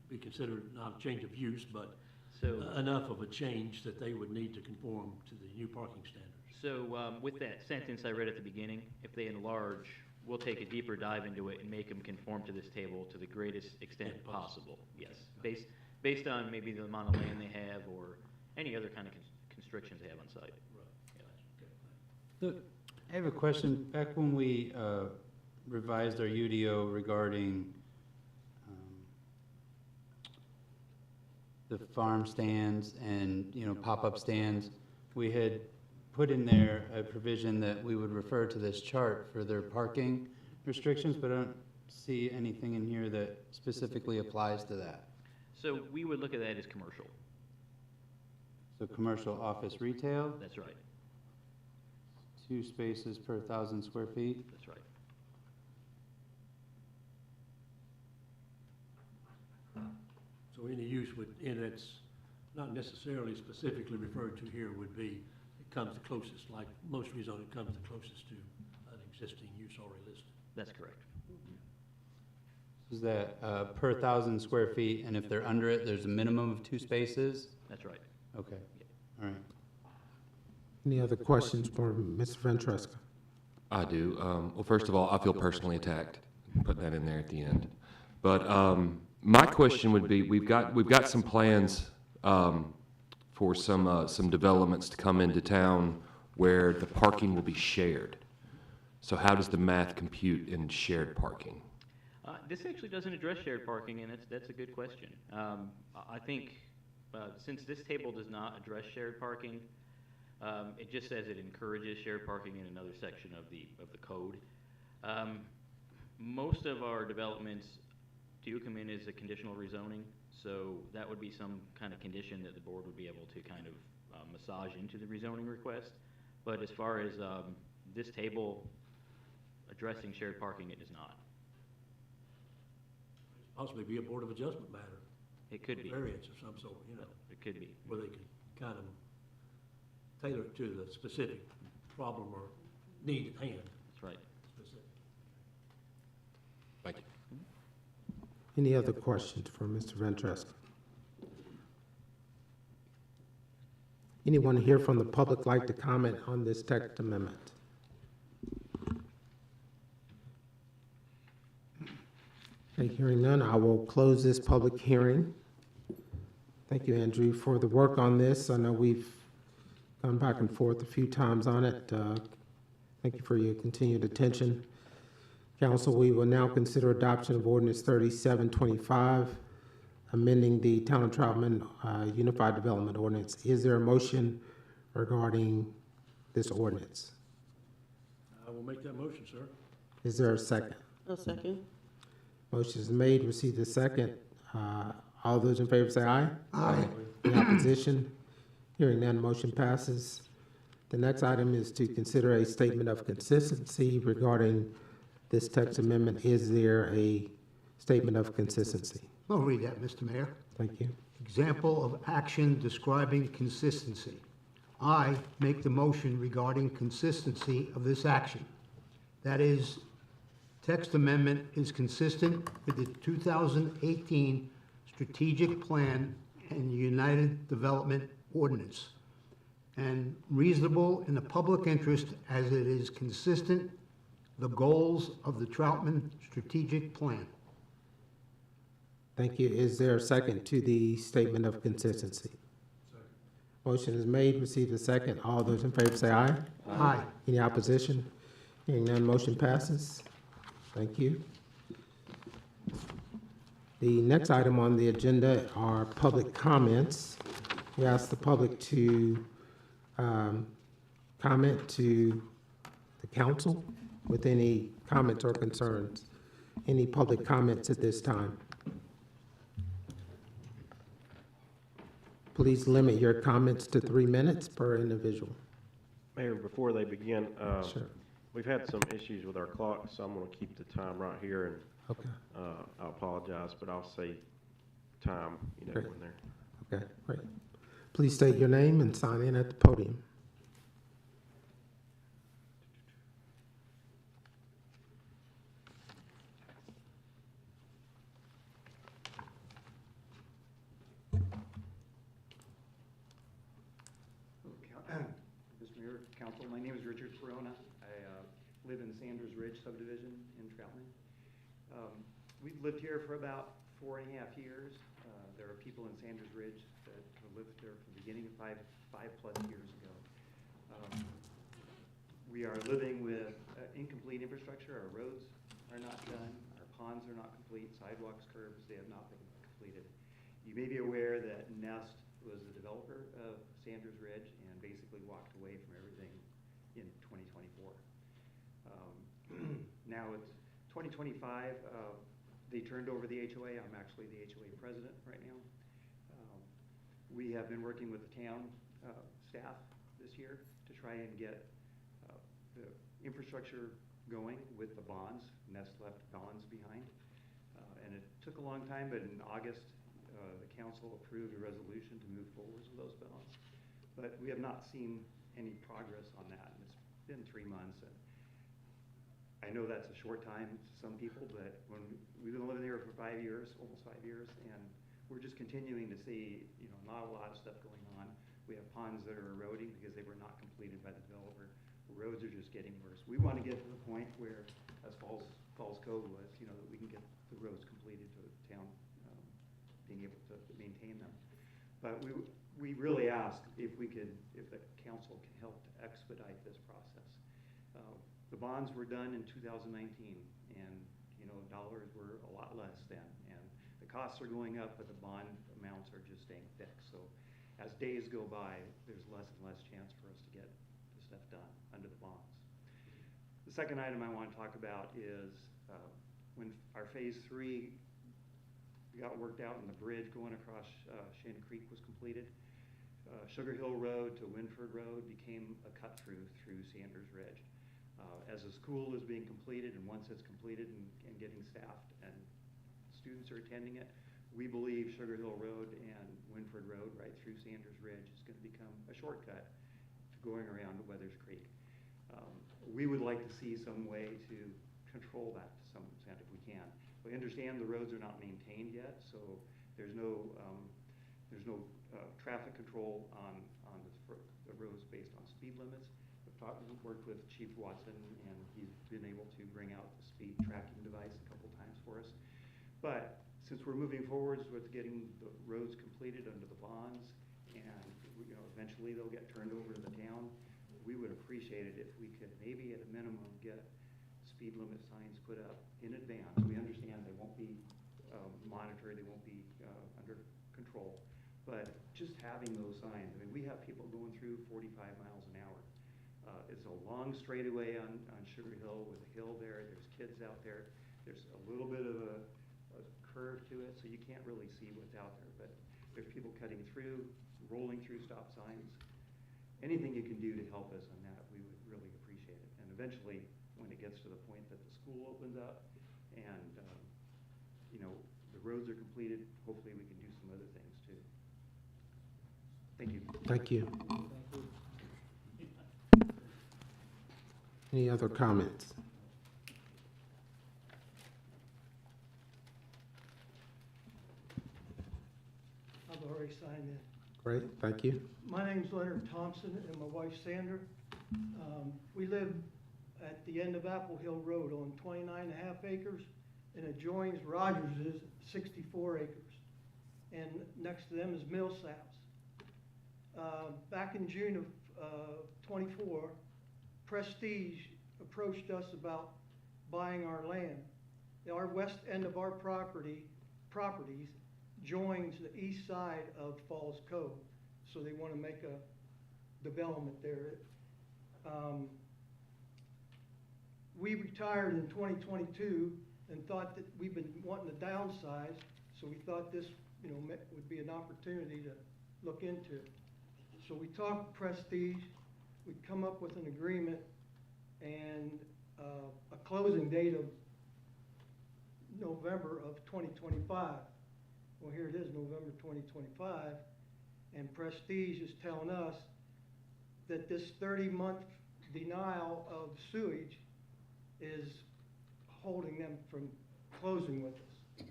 be considered not a change of use, but So. enough of a change that they would need to conform to the new parking standards? So with that sentence I read at the beginning, if they enlarge, we'll take a deeper dive into it and make them conform to this table to the greatest extent Yeah, possible. Yes, based on maybe the amount of land they have or any other kind of constrictions they have on site. So, I have a question. Back when we revised our UDO regarding the farm stands and, you know, pop-up stands, we had put in there a provision that we would refer to this chart for their parking restrictions, but I don't see anything in here that specifically applies to that. So we would look at that as commercial. So commercial office retail, That's right. 2 spaces per 1,000 square feet. That's right. So any use would, and it's not necessarily specifically referred to here, would be, it comes the closest, like most rezoning, it comes the closest to an existing use already listed. That's correct. Is that per 1,000 square feet, and if they're under it, there's a minimum of 2 spaces? That's right. Okay, all right. Any other questions for Mr. Ventresca? I do. Well, first of all, I feel personally attacked, putting that in there at the end. But my question would be, we've got some plans for some developments to come into town where the parking will be shared. So how does the math compute in shared parking? This actually doesn't address shared parking, and that's a good question. I think since this table does not address shared parking, it just says it encourages shared parking in another section of the code. Most of our developments do come in as a conditional rezoning, so that would be some kind of condition that the board would be able to kind of massage into the rezoning request. But as far as this table addressing shared parking, it does not. Possibly be a Board of Adjustment matter. It could be. Variance of some sort, you know, It could be. where they could kind of tailor it to the specific problem or need at hand. That's right. Specific. Thank you. Any other questions for Mr. Ventresca? Anyone here from the public like to comment on this text amendment? Okay, hearing none, I will close this public hearing. Thank you, Andrew, for the work on this. I know we've gone back and forth a few times on it. Thank you for your continued attention. Council, we will now consider adoption of ordinance 3725, amending the Town of Troutman Unified Development Ordinance. Is there a motion regarding this ordinance? I will make that motion, sir. Is there a second? A second. Motion is made, receive the second. All those in favor say aye. Aye. Any opposition? Hearing none, motion passes. The next item is to consider a statement of consistency regarding this text amendment. Is there a statement of consistency? I'll read that, Mr. Mayor. Thank you. Example of action describing consistency. I make the motion regarding consistency of this action. That is, text amendment is consistent with the 2018 Strategic Plan and United Development Ordinance, and reasonable in the public interest as it is consistent the goals of the Troutman Strategic Plan. Thank you. Is there a second to the statement of consistency? Motion is made, receive the second. All those in favor say aye. Aye. Any opposition? Hearing none, motion passes. Thank you. The next item on the agenda are public comments. We ask the public to comment to the council with any comments or concerns. Any public comments at this time? Please limit your comments to 3 minutes per individual. Mayor, before they begin, Sure. we've had some issues with our clock, so I'm going to keep the time right here, and Okay, I apologize, but I'll say time, Great. when they're. okay, great. Please state your name and sign in at the podium. Mr. Mayor, Council, my name is Richard Corona. I live in Sanders Ridge subdivision in Troutman. We've lived here for about 4.5 years. There are people in Sanders Ridge that have lived there from the beginning of five plus years ago. We are living with incomplete infrastructure. Our roads are not done. Our ponds are not complete. Sidewalks, curbs, they have not been completed. You may be aware that Nest was the developer of Sanders Ridge and basically walked away from everything in 2024. Now it's 2025. They turned over the HOA. I'm actually the HOA president right now. We have been working with the town staff this year to try and get the infrastructure going with the bonds. Nest left bonds behind. And it took a long time, but in August, the council approved a resolution to move forward with those bonds. But we have not seen any progress on that. And it's been 3 months. And I know that's a short time to some people, but when we've been living here for 5 years, almost 5 years, and we're just continuing to see, not a lot of stuff going on. We have ponds that are eroding because they were not completed by the developer. The roads are just getting worse. We want to get to the point where, as Falls Cove was, that we can get the roads completed to the town being able to maintain them. But we really ask if the council can help to expedite this process. The bonds were done in 2019, and dollars were a lot less then, and the costs are going up, but the bond amounts are just staying fixed. So as days go by, there's less and less chance for us to get the stuff done under the bonds. The second item I want to talk about is when our phase 3 got worked out and the bridge going across Shannon Creek was completed. Sugar Hill Road to Winford Road became a cut through Sanders Ridge. As the school is being completed, and once it's completed and getting staffed and students are attending it, we believe Sugar Hill Road and Winford Road right through Sanders Ridge is going to become a shortcut to going around to Weathers Creek. We would like to see some way to control that to some extent if we can. We understand the roads are not maintained yet, so there's no traffic control on the roads based on speed limits. We've worked with Chief Watson, and he's been able to bring out the speed tracking device a couple times for us. But since we're moving forwards with getting the roads completed under the bonds, and eventually they'll get turned over to the town, we would appreciate it if we could maybe at a minimum get speed limit signs put up in advance. We understand they won't be monitored, they won't be under control, but just having those signs. I mean, we have people going through 45 miles an hour. It's a long straightaway on Sugar Hill with a hill there. There's kids out there. There's a little bit of a curve to it, so you can't really see what's out there. But there's people cutting through, rolling through stop signs. Anything you can do to help us on that, we would really appreciate it. And eventually, when it gets to the point that the school opens up and the roads are completed, hopefully we can do some other things too. Thank you. Thank you. Any other comments? I've already signed in. Great, thank you. My name's Leonard Thompson and my wife Sandra. We live at the end of Apple Hill Road on 29.5 acres and adjoins Rogers's 64 acres. And next to them is Millsap's. Back in June of 24, Prestige approached us about buying our land. Our west end of our property properties joins the east side of Falls Cove. So they want to make a development there. We retired in 2022 and thought that we've been wanting to downsize, so we thought this, would be an opportunity to look into it. So we talked Prestige, we come up with an agreement and a closing date of November of 2025. Well, here it is, November 2025, and Prestige is telling us that this 30-month denial of sewage is holding them from closing with us.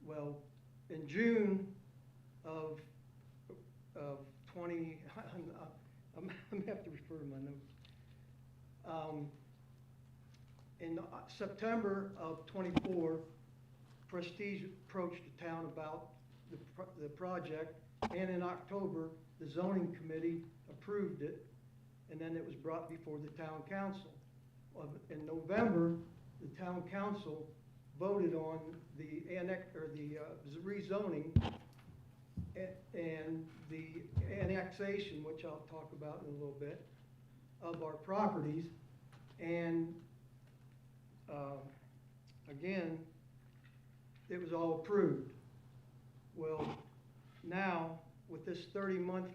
Well, in June of 20, I'm gonna have to refer to my notes. In September of 24, Prestige approached the town about the project, and in October, the zoning committee approved it, and then it was brought before the town council. In November, the town council voted on the rezoning and the annexation, which I'll talk about in a little bit, of our properties. And again, it was all approved. Well, now with this 30-month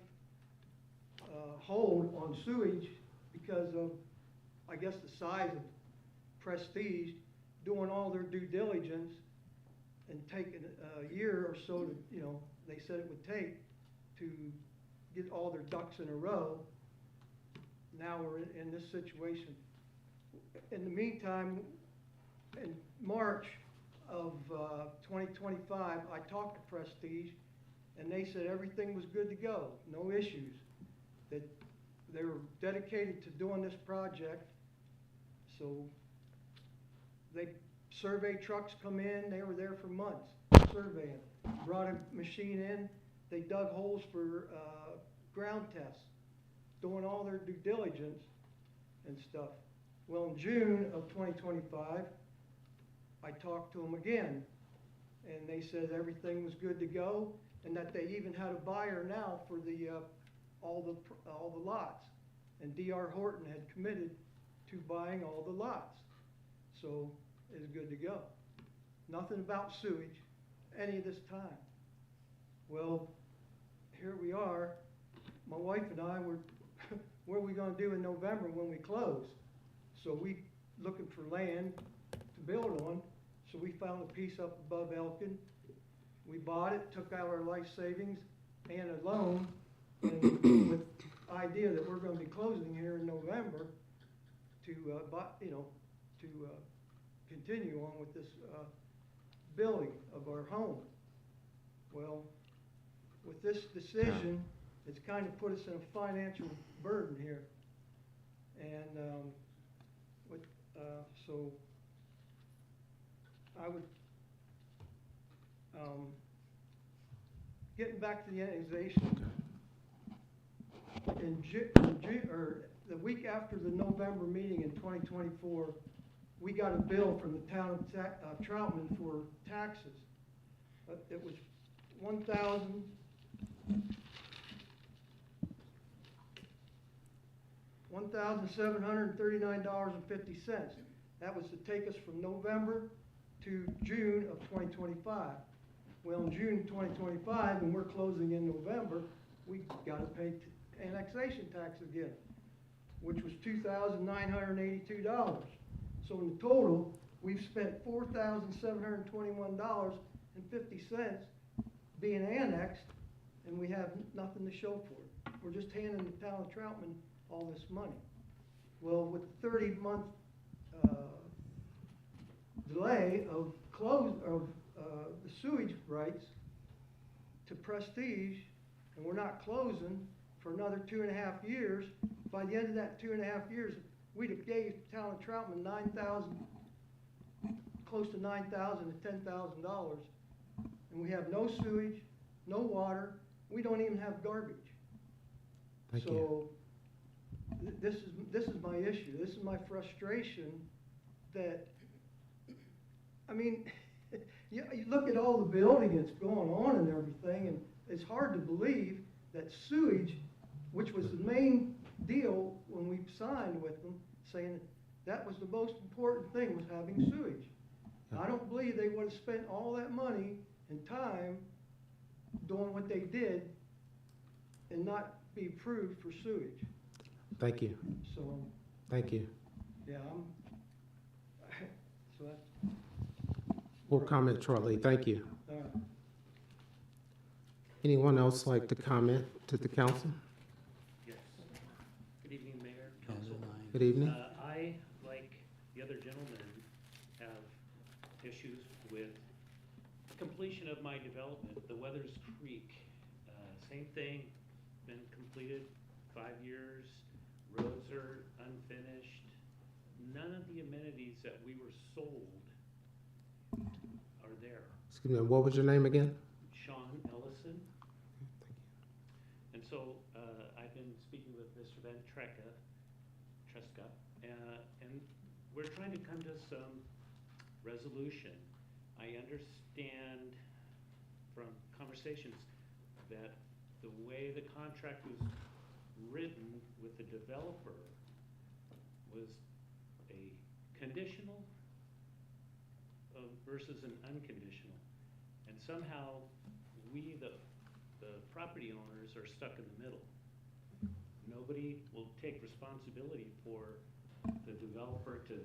hold on sewage because of, I guess, the size of Prestige doing all their due diligence and taking a year or so to, they said it would take to get all their ducks in a row. Now we're in this situation. In the meantime, in March of 2025, I talked to Prestige, and they said everything was good to go, no issues, that they were dedicated to doing this project. So survey trucks come in, they were there for months surveying, brought a machine in, they dug holes for ground tests, doing all their due diligence and stuff. Well, in June of 2025, I talked to them again, and they said everything was good to go, and that they even had a buyer now for the all the lots, and D.R. Horton had committed to buying all the lots, so it's good to go. Nothing about sewage any of this time. Well, here we are. My wife and I were, what are we going to do in November when we close? So we looking for land to build on. So we found a piece up above Elkin. We bought it, took out our life savings and a loan, and with the idea that we're going to be closing here in November to continue on with this building of our home. Well, with this decision, it's kind of put us in a financial burden here. And so I would, getting back to the annexation, the week after the November meeting in 2024, we got a bill from the town of Troutman for taxes. It was $1,739.50. That was to take us from November to June of 2025. Well, in June 2025, when we're closing in November, we got to pay annexation tax again, which was $2,982. So in total, we've spent $4,721.50 being annexed, and we have nothing to show for it. We're just handing the town of Troutman all this money. Well, with the 30-month delay of the sewage rights to Prestige, and we're not closing for another 2.5 years, by the end of that 2.5 years, we'd have gave the town of Troutman close to $9,000 to $10,000, and we have no sewage, no water, we don't even have garbage. Thank you. This is my issue. This is my frustration that, I mean, You look at all the building that's going on and everything, and it's hard to believe that sewage, which was the main deal when we signed with them, saying that was the most important thing, was having sewage. I don't believe they would have spent all that money and time doing what they did and not be approved for sewage. Thank you, So, thank you. yeah, so that's, We'll comment shortly, thank you. uh, Anyone else like to comment to the council? Yes. Good evening, Mayor, Council. Good evening. I, like the other gentlemen, have issues with the completion of my development, the Weathers Creek. Same thing, been completed 5 years, roads are unfinished. None of the amenities that we were sold are there. Excuse me, what was your name again? Sean Ellison. And so, I've been speaking with Mr. Van Tresca, and we're trying to come to some resolution. I understand from conversations that the way the contract was written with the developer was a conditional versus an unconditional. And somehow, we, the property owners, are stuck in the middle. Nobody will take responsibility for the developer to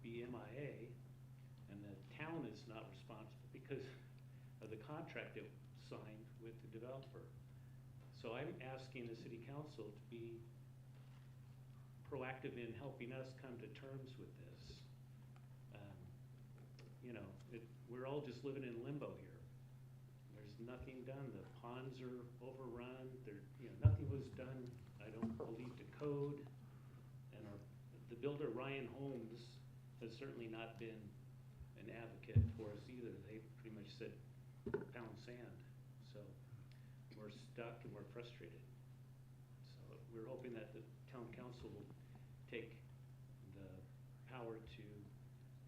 be MIA, and the town is not responsible because of the contract it signed with the developer. So I'm asking the city council to be proactive in helping us come to terms with this. You know, we're all just living in limbo here. There's nothing done. The ponds are overrun. Nothing was done, I don't believe, to code. And the builder, Ryan Holmes, has certainly not been an advocate for us either. They pretty much said, pound sand. So we're stuck and we're frustrated. So we're hoping that the town council will take the power to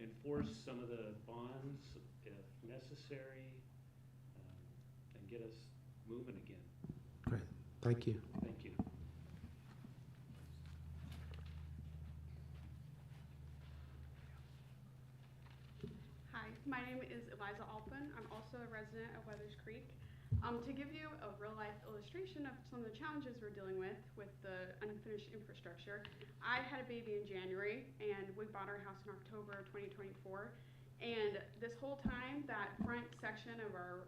enforce some of the bonds if necessary, and get us moving again. Great, thank you. Thank you. Hi, my name is Eliza Alpin. I'm also a resident of Weathers Creek. To give you a real-life illustration of some of the challenges we're dealing with the unfinished infrastructure, I had a baby in January, and we bought our house in October of 2024. And this whole time, that front section of our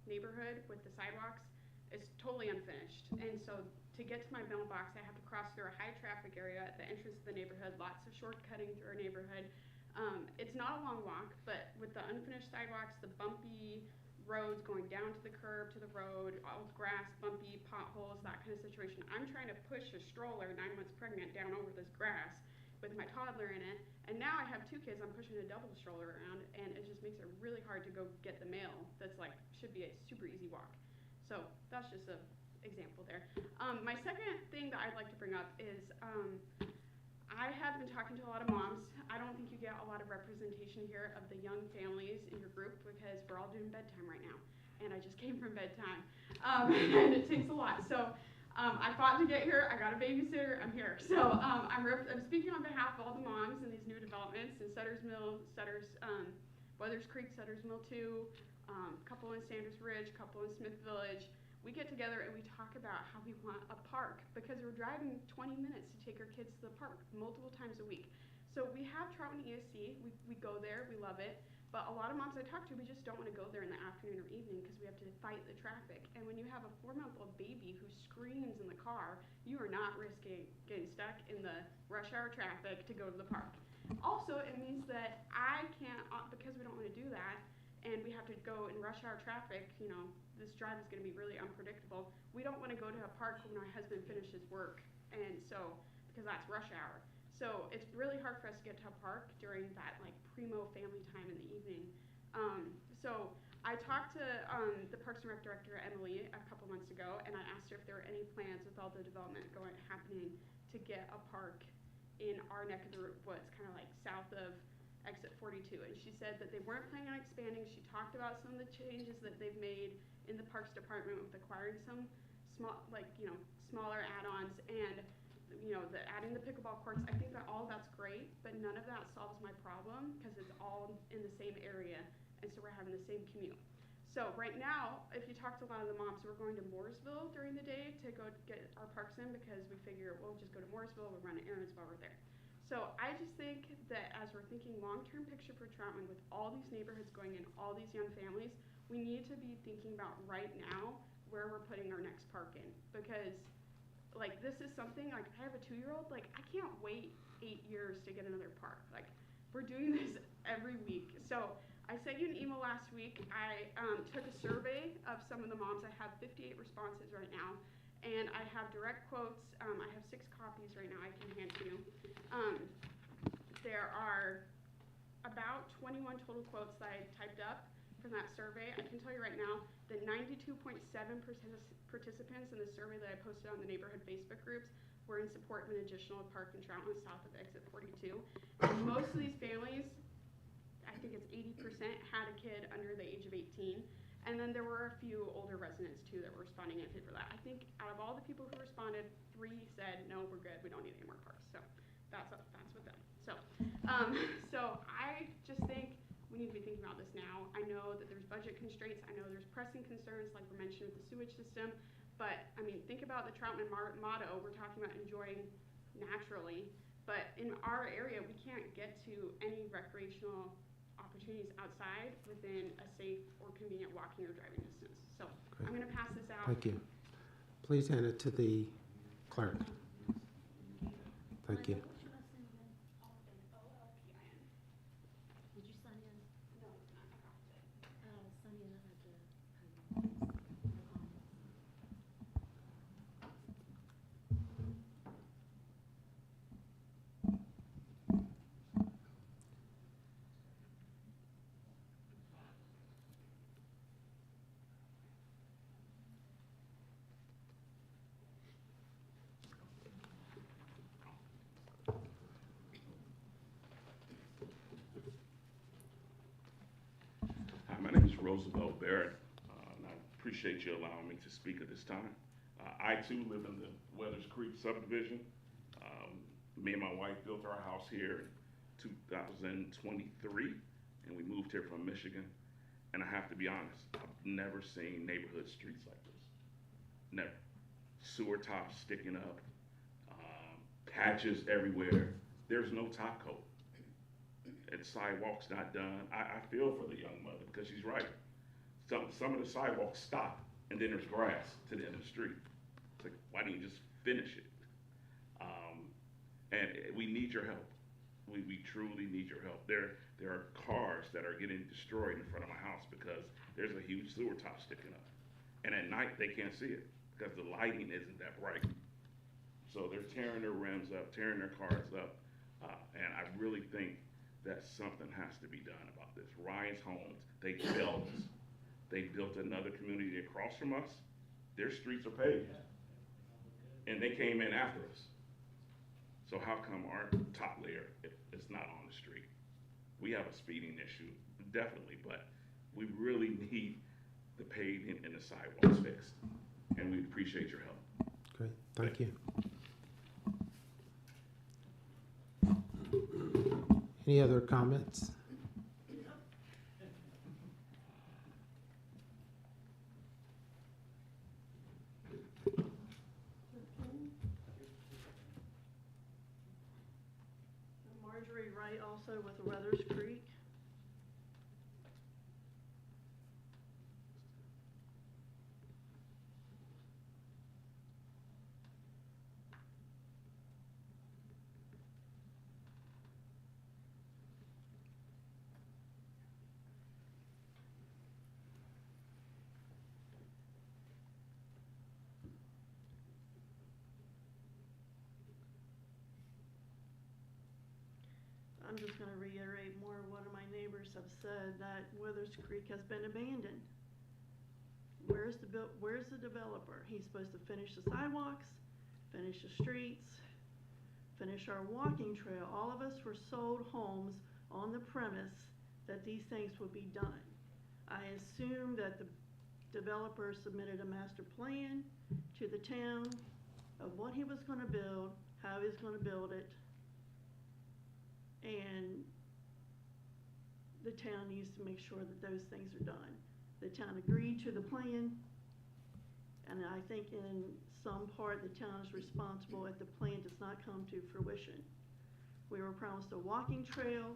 neighborhood with the sidewalks is totally unfinished. And so to get to my mailbox, I have to cross through a high-traffic area at the entrance of the neighborhood, lots of shortcutting through our neighborhood. It's not a long walk, but with the unfinished sidewalks, the bumpy roads going down to the curb, to the road, all grass, bumpy potholes, that kind of situation. I'm trying to push a stroller, 9 months pregnant, down over this grass with my toddler in it. And now I have 2 kids, I'm pushing a double stroller around, and it just makes it really hard to go get the mail. That's should be a super easy walk. So that's just an example there. My second thing that I'd like to bring up is I have been talking to a lot of moms. I don't think you get a lot of representation here of the young families in your group because we're all doing bedtime right now. And I just came from bedtime. And it takes a lot. So I fought to get here. I got a babysitter. I'm here. So I'm speaking on behalf of all the moms in these new developments in Sutter's Mill, Weathers Creek, Sutter's Mill 2, couple in Sanders Ridge, couple in Smith Village. We get together and we talk about how we want a park because we're driving 20 minutes to take our kids to the park multiple times a week. So we have Troutman ESC, we go there, we love it, but a lot of moms I talk to, we just don't want to go there in the afternoon or evening because we have to fight the traffic. And when you have a 4-month-old baby who screams in the car, you are not risking getting stuck in the rush hour traffic to go to the park. Also, it means that I can't, because we don't want to do that, and we have to go in rush hour traffic, this drive is going to be really unpredictable. We don't want to go to a park when our husband finishes work, and so, because that's rush hour. So it's really hard for us to get to a park during that primo family time in the evening. So I talked to the Parks and Rec director, Emily, a couple months ago, and I asked her if there were any plans with all the development happening to get a park in our neck of the woods, kind of south of exit 42. And she said that they weren't planning on expanding. She talked about some of the changes that they've made in the Parks Department with acquiring some small, smaller add-ons and, adding the pickleball courts. I think that all of that's great, but none of that solves my problem because it's all in the same area, and so we're having the same commute. So right now, if you talk to a lot of the moms, we're going to Mooresville during the day to go get our parks in because we figure we'll just go to Mooresville, we'll run errands while we're there. So I just think that as we're thinking long-term picture for Troutman with all these neighborhoods going in, all these young families, we need to be thinking about right now where we're putting our next park in. Because this is something, I have a 2-year-old, I can't wait 8 years to get another park. We're doing this every week. So I sent you an email last week. I took a survey of some of the moms. I have 58 responses right now. And I have direct quotes. I have 6 copies right now I can hand to you. There are about 21 total quotes that I typed up from that survey. I can tell you right now that 92.7% participants in the survey that I posted on the neighborhood Facebook groups were in support of an additional park in Troutman south of exit 42. And most of these families, I think it's 80%, had a kid under the age of 18. And then there were a few older residents too that were responding in favor of that. I think out of all the people who responded, 3 said, no, we're good, we don't need any more parks. So that's with them. So I just think we need to be thinking about this now. I know that there's budget constraints. I know there's pressing concerns like we mentioned with the sewage system. But think about the Troutman motto. We're talking about enjoying naturally. But in our area, we can't get to any recreational opportunities outside within a safe or convenient walking or driving distance. So Great. I'm going to pass this out. Thank you. Please hand it to the clerk. Thank you. Did you sign in? No, it's not. Sign in at the podium. Hi, my name is Roosevelt Barrett, and I appreciate you allowing me to speak at this time. I too live in the Weathers Creek subdivision. Me and my wife built our house here in 2023, and we moved here from Michigan. And I have to be honest, I've never seen neighborhood streets like this. Never. Sewer tops sticking up, patches everywhere. There's no top coat. And sidewalks not done. I feel for the young mother because she's right. Some of the sidewalks stop and then there's grass to the end of the street. It's like, why don't you just finish it? And we need your help. We truly need your help. There are cars that are getting destroyed in front of my house because there's a huge sewer top sticking up. And at night they can't see it because the lighting isn't that bright. So they're tearing their rims up, tearing their cars up. And I really think that something has to be done about this. Ryan's Homes, they failed us. They built another community across from us. Their streets are paved. And they came in after us. So how come our top layer is not on the street? We have a speeding issue, definitely, but we really need the paving and the sidewalks fixed. And we appreciate your help. Great, thank you. Any other comments? Marjorie Wright, also with Weathers Creek. I'm just going to reiterate more of what my neighbors have said, that Weathers Creek has been abandoned. Where's the developer? He's supposed to finish the sidewalks, finish the streets, finish our walking trail. All of us were sold homes on the premise that these things would be done. I assume that the developer submitted a master plan to the town of what he was gonna build, how he was gonna build it, and the town needs to make sure that those things are done. The town agreed to the plan, and I think in some part, the town is responsible if the plan does not come to fruition. We were promised a walking trail.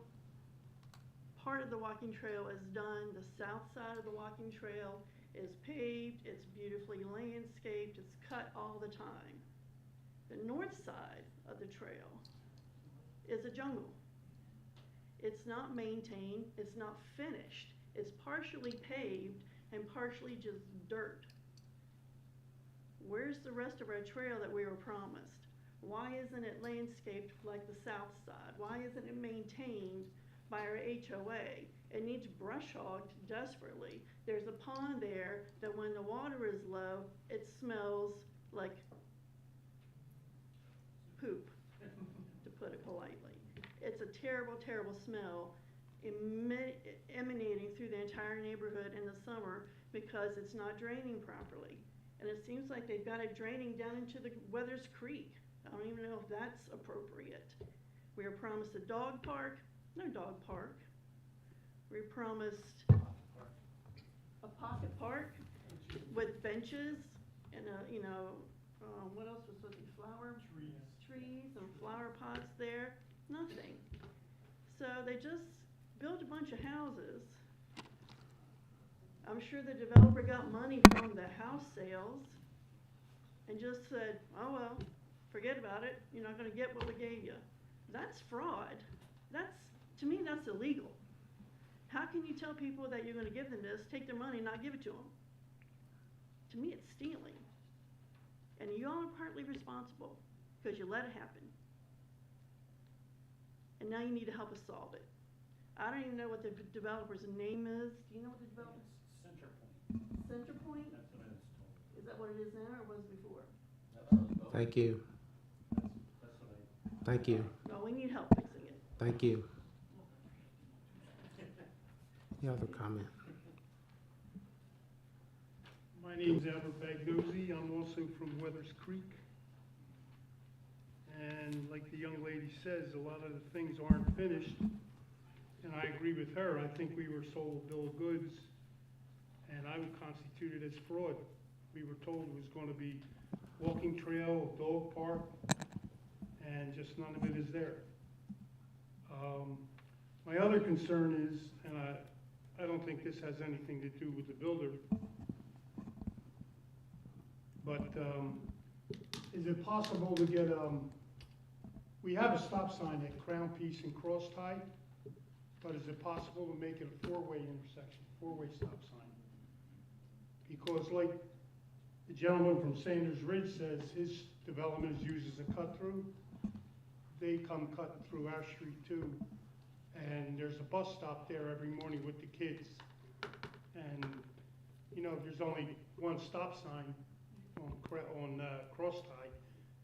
Part of the walking trail is done. The south side of the walking trail is paved, it's beautifully landscaped, it's cut all the time. The north side of the trail is a jungle. It's not maintained, it's not finished. It's partially paved and partially just dirt. Where's the rest of our trail that we were promised? Why isn't it landscaped like the south side? Why isn't it maintained by our HOA? It needs brush hogged desperately. There's a pond there that when the water is low, it smells like poop, to put it politely. It's a terrible, terrible smell emanating through the entire neighborhood in the summer because it's not draining properly. And it seems like they've got it draining down into the Weathers Creek. I don't even know if that's appropriate. We were promised a dog park, no dog park. We promised a pocket park with benches and what else was supposed to be trees and flower pots there, nothing. So they just built a bunch of houses. I'm sure the developer got money from the house sales and just said, oh well, forget about it, you're not gonna get what we gave you. That's fraud. To me, that's illegal. How can you tell people that you're gonna give them this, take their money, and not give it to them? To me, it's stealing. And you all are partly responsible because you let it happen. And now you need to help us solve it. I don't even know what the developer's name is. Do you know what the developer? Center Point? That's what I was told. Is that what it is now or was it before? Thank you. Thank you. Well, we need help fixing it. Thank you. Any other comment? My name's Albert Bagnozzi. I'm also from Weathers Creek. And like the young lady says, a lot of the things aren't finished. And I agree with her. I think we were sold a bill of goods, and I would constitute it as fraud. We were told it was going to be walking trail, dog park, and just none of it is there. My other concern is, and I don't think this has anything to do with the builder, but is it possible to get, we have a stop sign at Crown Piece and Cross Tie, but is it possible to make it a four-way intersection, four-way stop sign? Because like the gentleman from Sanders Ridge says, his development is used as a cut-through. They come cut through our street too. And there's a bus stop there every morning with the kids. And, you know, there's only one stop sign on Cross Tie.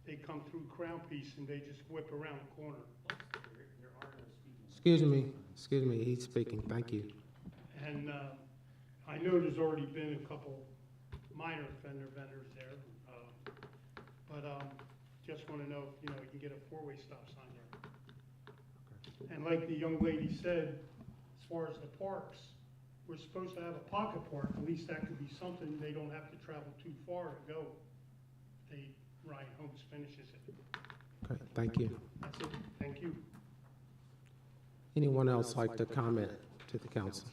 They come through Crown Piece and they just whip around the corner. Excuse me, he's speaking, thank you. And I know there's already been a couple minor vendors there, but just want to know if, we can get a four-way stop sign there. And like the young lady said, as far as the parks, we're supposed to have a pocket park. At least that could be something. They don't have to travel too far to go. They Ryan Holmes finishes it. Okay, thank you. That's it. Thank you. Anyone else like to comment to the council?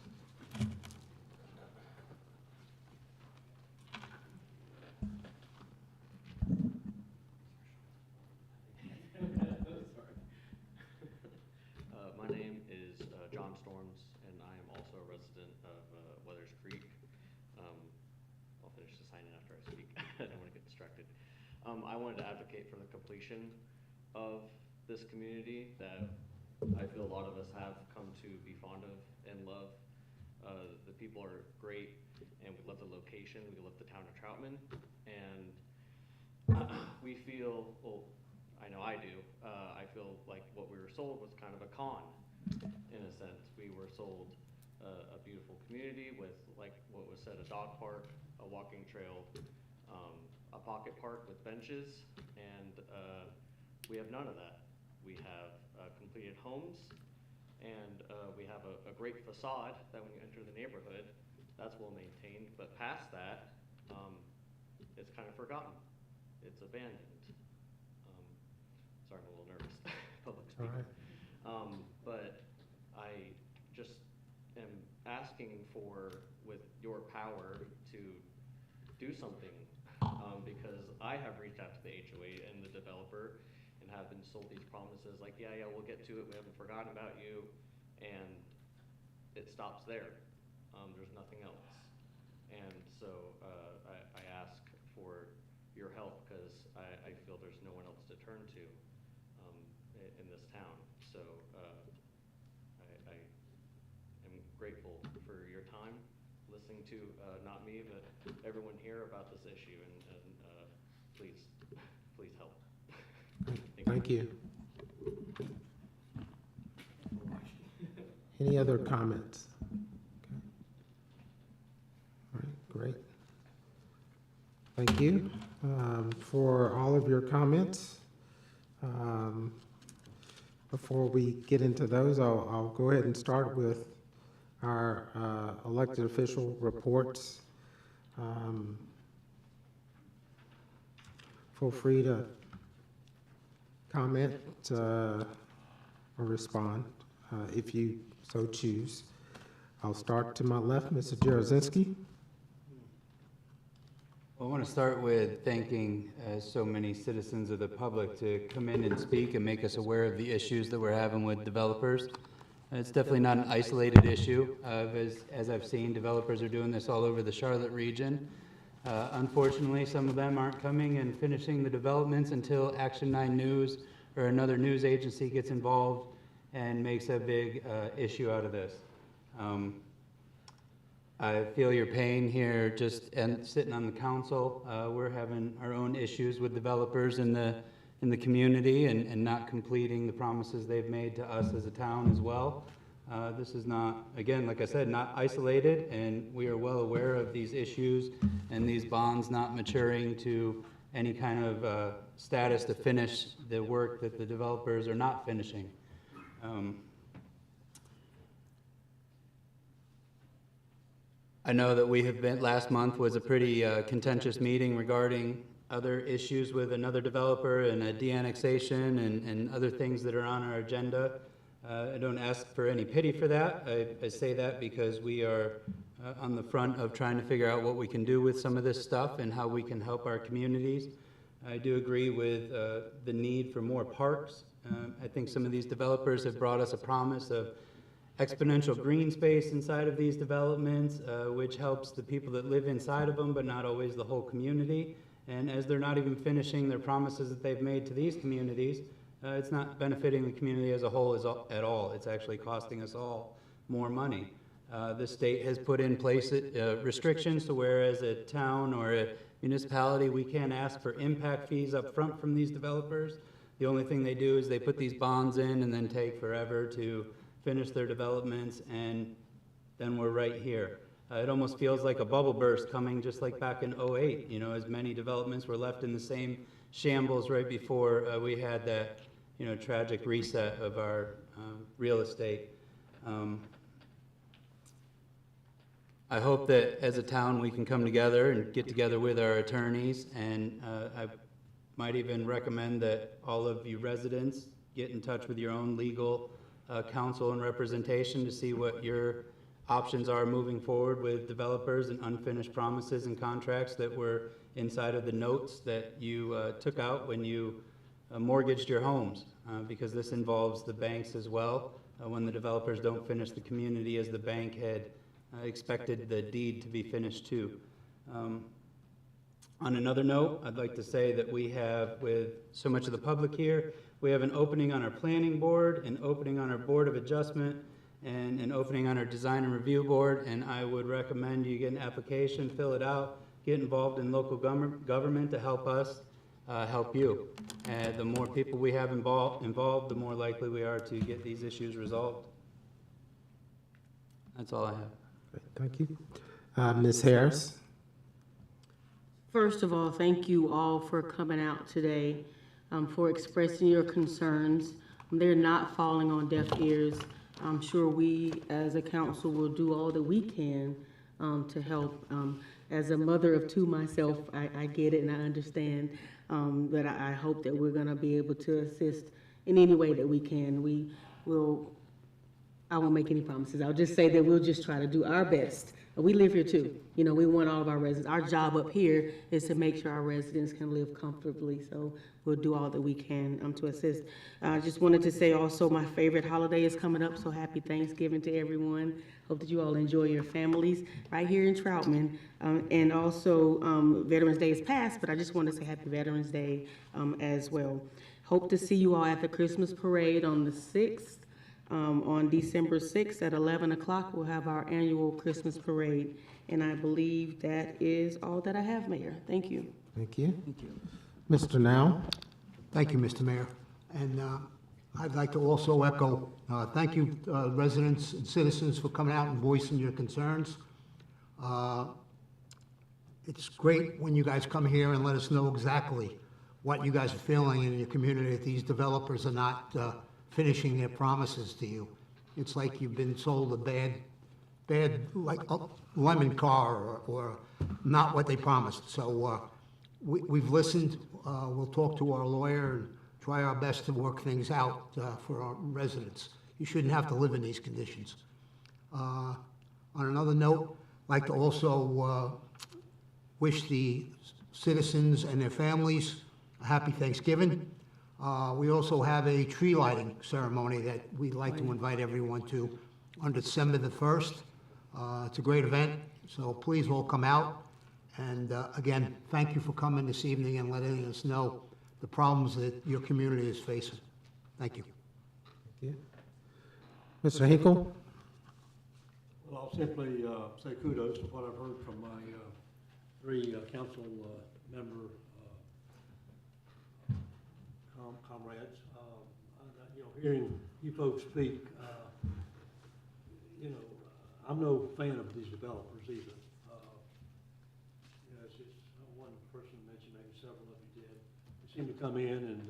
My name is John Storms, and I am also a resident of Weathers Creek. I'll finish the sign-in after I speak. I don't want to get distracted. I wanted to advocate for the completion of this community that I feel a lot of us have come to be fond of and love. The people are great, and we love the location. We love the town of Troutman, and we feel, well, I know I do, I feel like what we were sold was kind of a con. in a sense. We were sold a beautiful community with, like what was said, a dog park, a walking trail, a pocket park with benches, and we have none of that. We have completed homes, and we have a great facade that when you enter the neighborhood, that's well maintained, but past that, it's kind of forgotten. It's abandoned. Sorry, I'm a little nervous, public All speaking. right. But I just am asking for, with your power, to do something, because I have reached out to the HOA and the developer and have been sold these promises like, yeah, we'll get to it, we haven't forgotten about you, and it stops there. There's nothing else. And so I ask for your help, because I feel there's no one else to turn to in this town. So I am grateful for your time, listening to not me, but everyone here about this issue, and please help. Thank you. Any other comments? Okay. All right, great. Thank you for all of your comments. Before we get into those, I'll go ahead and start with our elected official reports. Feel free to comment or respond if you so choose. I'll start to my left, Mr. Jarozinski. I want to start with thanking so many citizens of the public to come in and speak and make us aware of the issues that we're having with developers. It's definitely not an isolated issue. As I've seen, developers are doing this all over the Charlotte region. Unfortunately, some of them aren't coming and finishing the developments until Action 9 News or another news agency gets involved and makes a big issue out of this. I feel your pain here just sitting on the council. We're having our own issues with developers in the community and not completing the promises they've made to us as a town as well. This is not, again, like I said, not isolated, and we are well aware of these issues and these bonds not maturing to any kind of status to finish the work that the developers are not finishing. I know that we have been, last month was a pretty contentious meeting regarding other issues with another developer and a de-annexation and other things that are on our agenda. I don't ask for any pity for that. I say that because we are on the front of trying to figure out what we can do with some of this stuff and how we can help our communities. I do agree with the need for more parks. I think some of these developers have brought us a promise of exponential green space inside of these developments, which helps the people that live inside of them, but not always the whole community. And as they're not even finishing their promises that they've made to these communities, it's not benefiting the community as a whole at all. It's actually costing us all more money. The state has put in place restrictions to where as a town or a municipality, we can't ask for impact fees up front from these developers. The only thing they do is they put these bonds in and then take forever to finish their developments, and then we're right here. It almost feels like a bubble burst coming just like back in '08, you know, as many developments were left in the same shambles right before we had that, you know, tragic reset of our real estate. I hope that as a town we can come together and get together with our attorneys, and I might even recommend that all of you residents get in touch with your own legal counsel and representation to see what your options are moving forward with developers and unfinished promises and contracts that were inside of the notes that you took out when you mortgaged your homes, because this involves the banks as well. When the developers don't finish the community as the bank had expected the deed to be finished too. On another note, I'd like to say that we have, with so much of the public here, we have an opening on our planning board, an opening on our board of adjustment, and an opening on our design and review board, and I would recommend you get an application, fill it out, get involved in local government to help us help you. The more people we have involved, the more likely we are to get these issues resolved. That's all I have. Thank you. Ms. Harris? First of all, thank you all for coming out today, for expressing your concerns. They're not falling on deaf ears. I'm sure we, as a council, will do all that we can to help. As a mother of two myself, I get it and I understand, but I hope that we're gonna be able to assist in any way that we can. I won't make any promises. I'll just say that we'll just try to do our best. We live here too. You know, we want all of our residents. Our job up here is to make sure our residents can live comfortably. So we'll do all that we can to assist. I just wanted to say also my favorite holiday is coming up. So happy Thanksgiving to everyone. Hope that you all enjoy your families right here in Troutman. And also Veterans Day is past, but I just want to say happy Veterans Day as well. Hope to see you all at the Christmas parade on the 6th. On December 6th at 11 o'clock, we'll have our annual Christmas parade. And I believe that is all that I have, Mayor. Thank you. Thank you. Thank you. Mr. Now? Thank you, Mr. Mayor. And I'd like to also echo, thank you, residents and citizens, for coming out and voicing your concerns. It's great when you guys come here and let us know exactly what you guys are feeling in your community, that these developers are not finishing their promises to you. It's like you've been sold a bad like lemon car or not what they promised. So we've listened. We'll talk to our lawyer and try our best to work things out for our residents. You shouldn't have to live in these conditions. On another note, I'd like to also wish the citizens and their families a happy Thanksgiving. We also have a tree lighting ceremony that we'd like to invite everyone to on December the 1st. It's a great event, so please all come out. And again, thank you for coming this evening and letting us know the problems that your community is facing. Thank you. Thank you. Mr. Hinkle? Well, I'll simply say kudos to what I've heard from my three council member comrades. You know, hearing you folks speak, you know, I'm no fan of these developers either. You know, it's just one person mentioned, maybe several of you did. They seem to come in and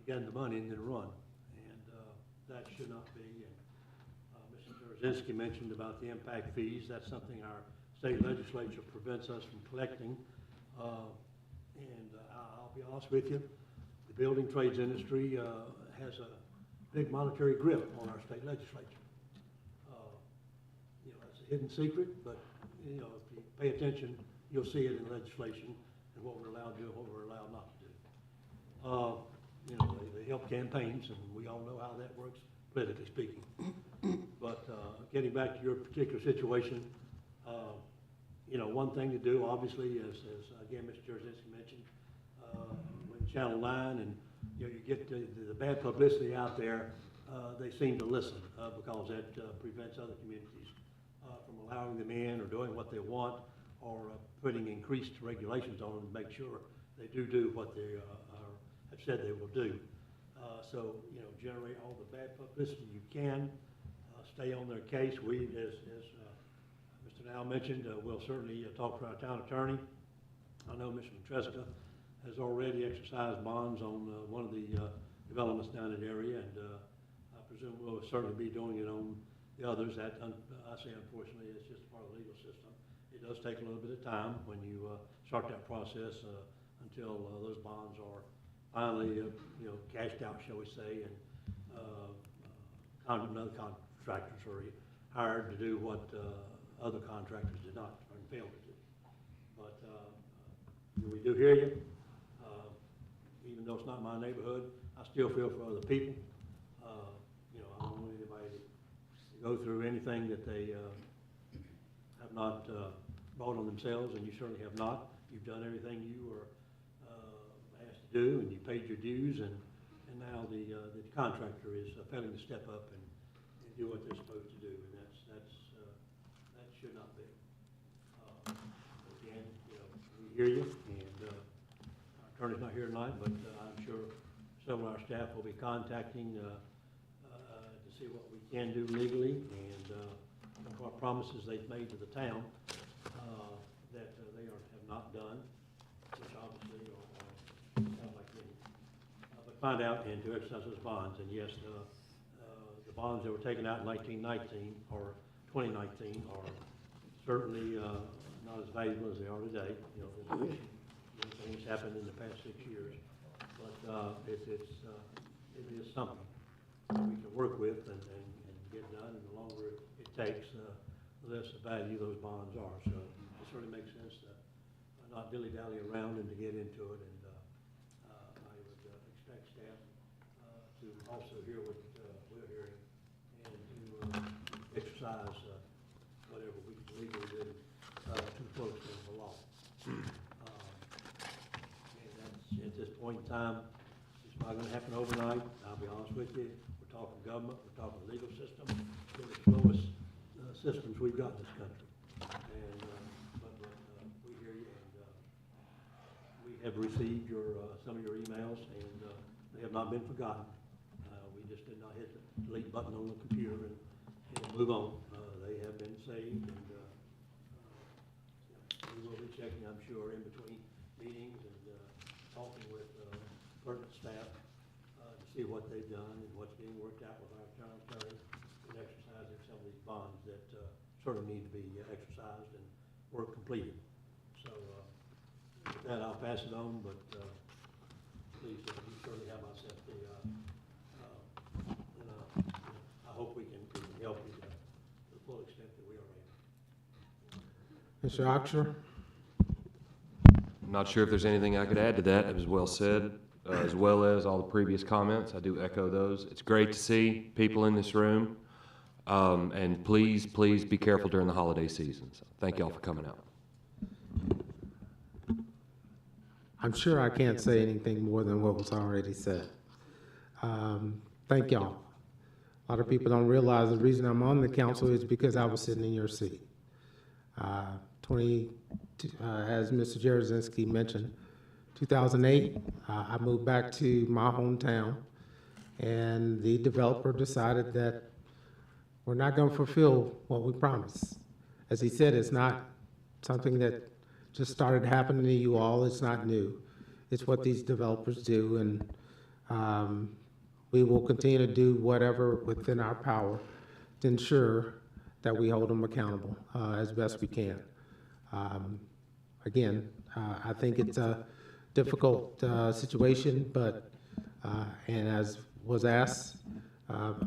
get the money and then run, and that should not be. And Mr. Jarzynski mentioned about the impact fees. That's something our state legislature prevents us from collecting. And I'll be honest with you, the building trades industry has a big monetary grip on our state legislature. You know, it's a hidden secret, but you know, if you pay attention, you'll see it in legislation and what we're allowed to do and what we're allowed not to do. You know, they help campaigns, and we all know how that works, politically speaking. But getting back to your particular situation, you know, one thing to do, obviously, as again, Mr. Jarzynski mentioned, when Channel 9 and you know, you get the bad publicity out there, they seem to listen because that prevents other communities from allowing them in or doing what they want or putting increased regulations on them to make sure they do what they have said they will do. So, you know, generate all the bad publicity you can, stay on their case. We, as Mr. Now mentioned, we'll certainly talk to our town attorney. I know Mr. Matreska has already exercised bonds on one of the developments down in the area, and I presume we'll certainly be doing it on the others. That, I say unfortunately, it's just part of the legal system. It does take a little bit of time when you start that process until those bonds are finally, you know, cashed out, shall we say, and other contractors are hired to do what other contractors did not or failed to do. But we do hear you. Even though it's not my neighborhood, I still feel for other people. You know, I don't want anybody to go through anything that they have not brought on themselves, and you certainly have not. You've done everything you were asked to do, and you paid your dues, and now the contractor is failing to step up and do what they're supposed to do, and that should not be. Again, you know, we hear you, and our attorney's not here tonight, but I'm sure several of our staff will be contacting to see what we can do legally, and promises they've made to the town that they have not done, which obviously sound like me. But find out and to exercise those bonds. And yes, the bonds that were taken out in 1919 or 2019 are certainly not as valuable as they are today. You know, things happened in the past 6 years, but it is something that we can work with and get done. And the longer it takes, the less the value those bonds are. So it sort of makes sense to not dilly-dally around and to get into it. And I would expect staff to also hear what we're hearing and to exercise whatever we can legally do to the fullest of the law. And that's, at this point in time, it's not going to happen overnight. I'll be honest with you. We're talking government. We're talking legal system. They're the slowest systems we've got in this country. And but we hear you, and we have received some of your emails, and they have not been forgotten. We just did not hit the delete button on the computer and move on. They have been saved, and we will be checking, I'm sure, in between meetings and talking with pertinent staff to see what they've done and what's being worked out with our town attorney in exercising some of these bonds that sort of need to be exercised and work completed. So with that, I'll pass it on, but please, you certainly have my sympathy. I hope we can help you to the full extent that we are able. Mr. Oxer? I'm not sure if there's anything I could add to that. It was well said, as well as all the previous comments. I do echo those. It's great to see people in this room. And please be careful during the holiday season. So thank y'all for coming out. I'm sure I can't say anything more than what was already said. Thank y'all. A lot of people don't realize the reason I'm on the council is because I was sitting in your seat. As Mr. Jarozinski mentioned, 2008, I moved back to my hometown, and the developer decided that we're not going to fulfill what we promised. As he said, it's not something that just started happening to you all. It's not new. It's what these developers do, and we will continue to do whatever within our power to ensure that we hold them accountable as best we can. Again, I think it's a difficult situation, but, and as was asked,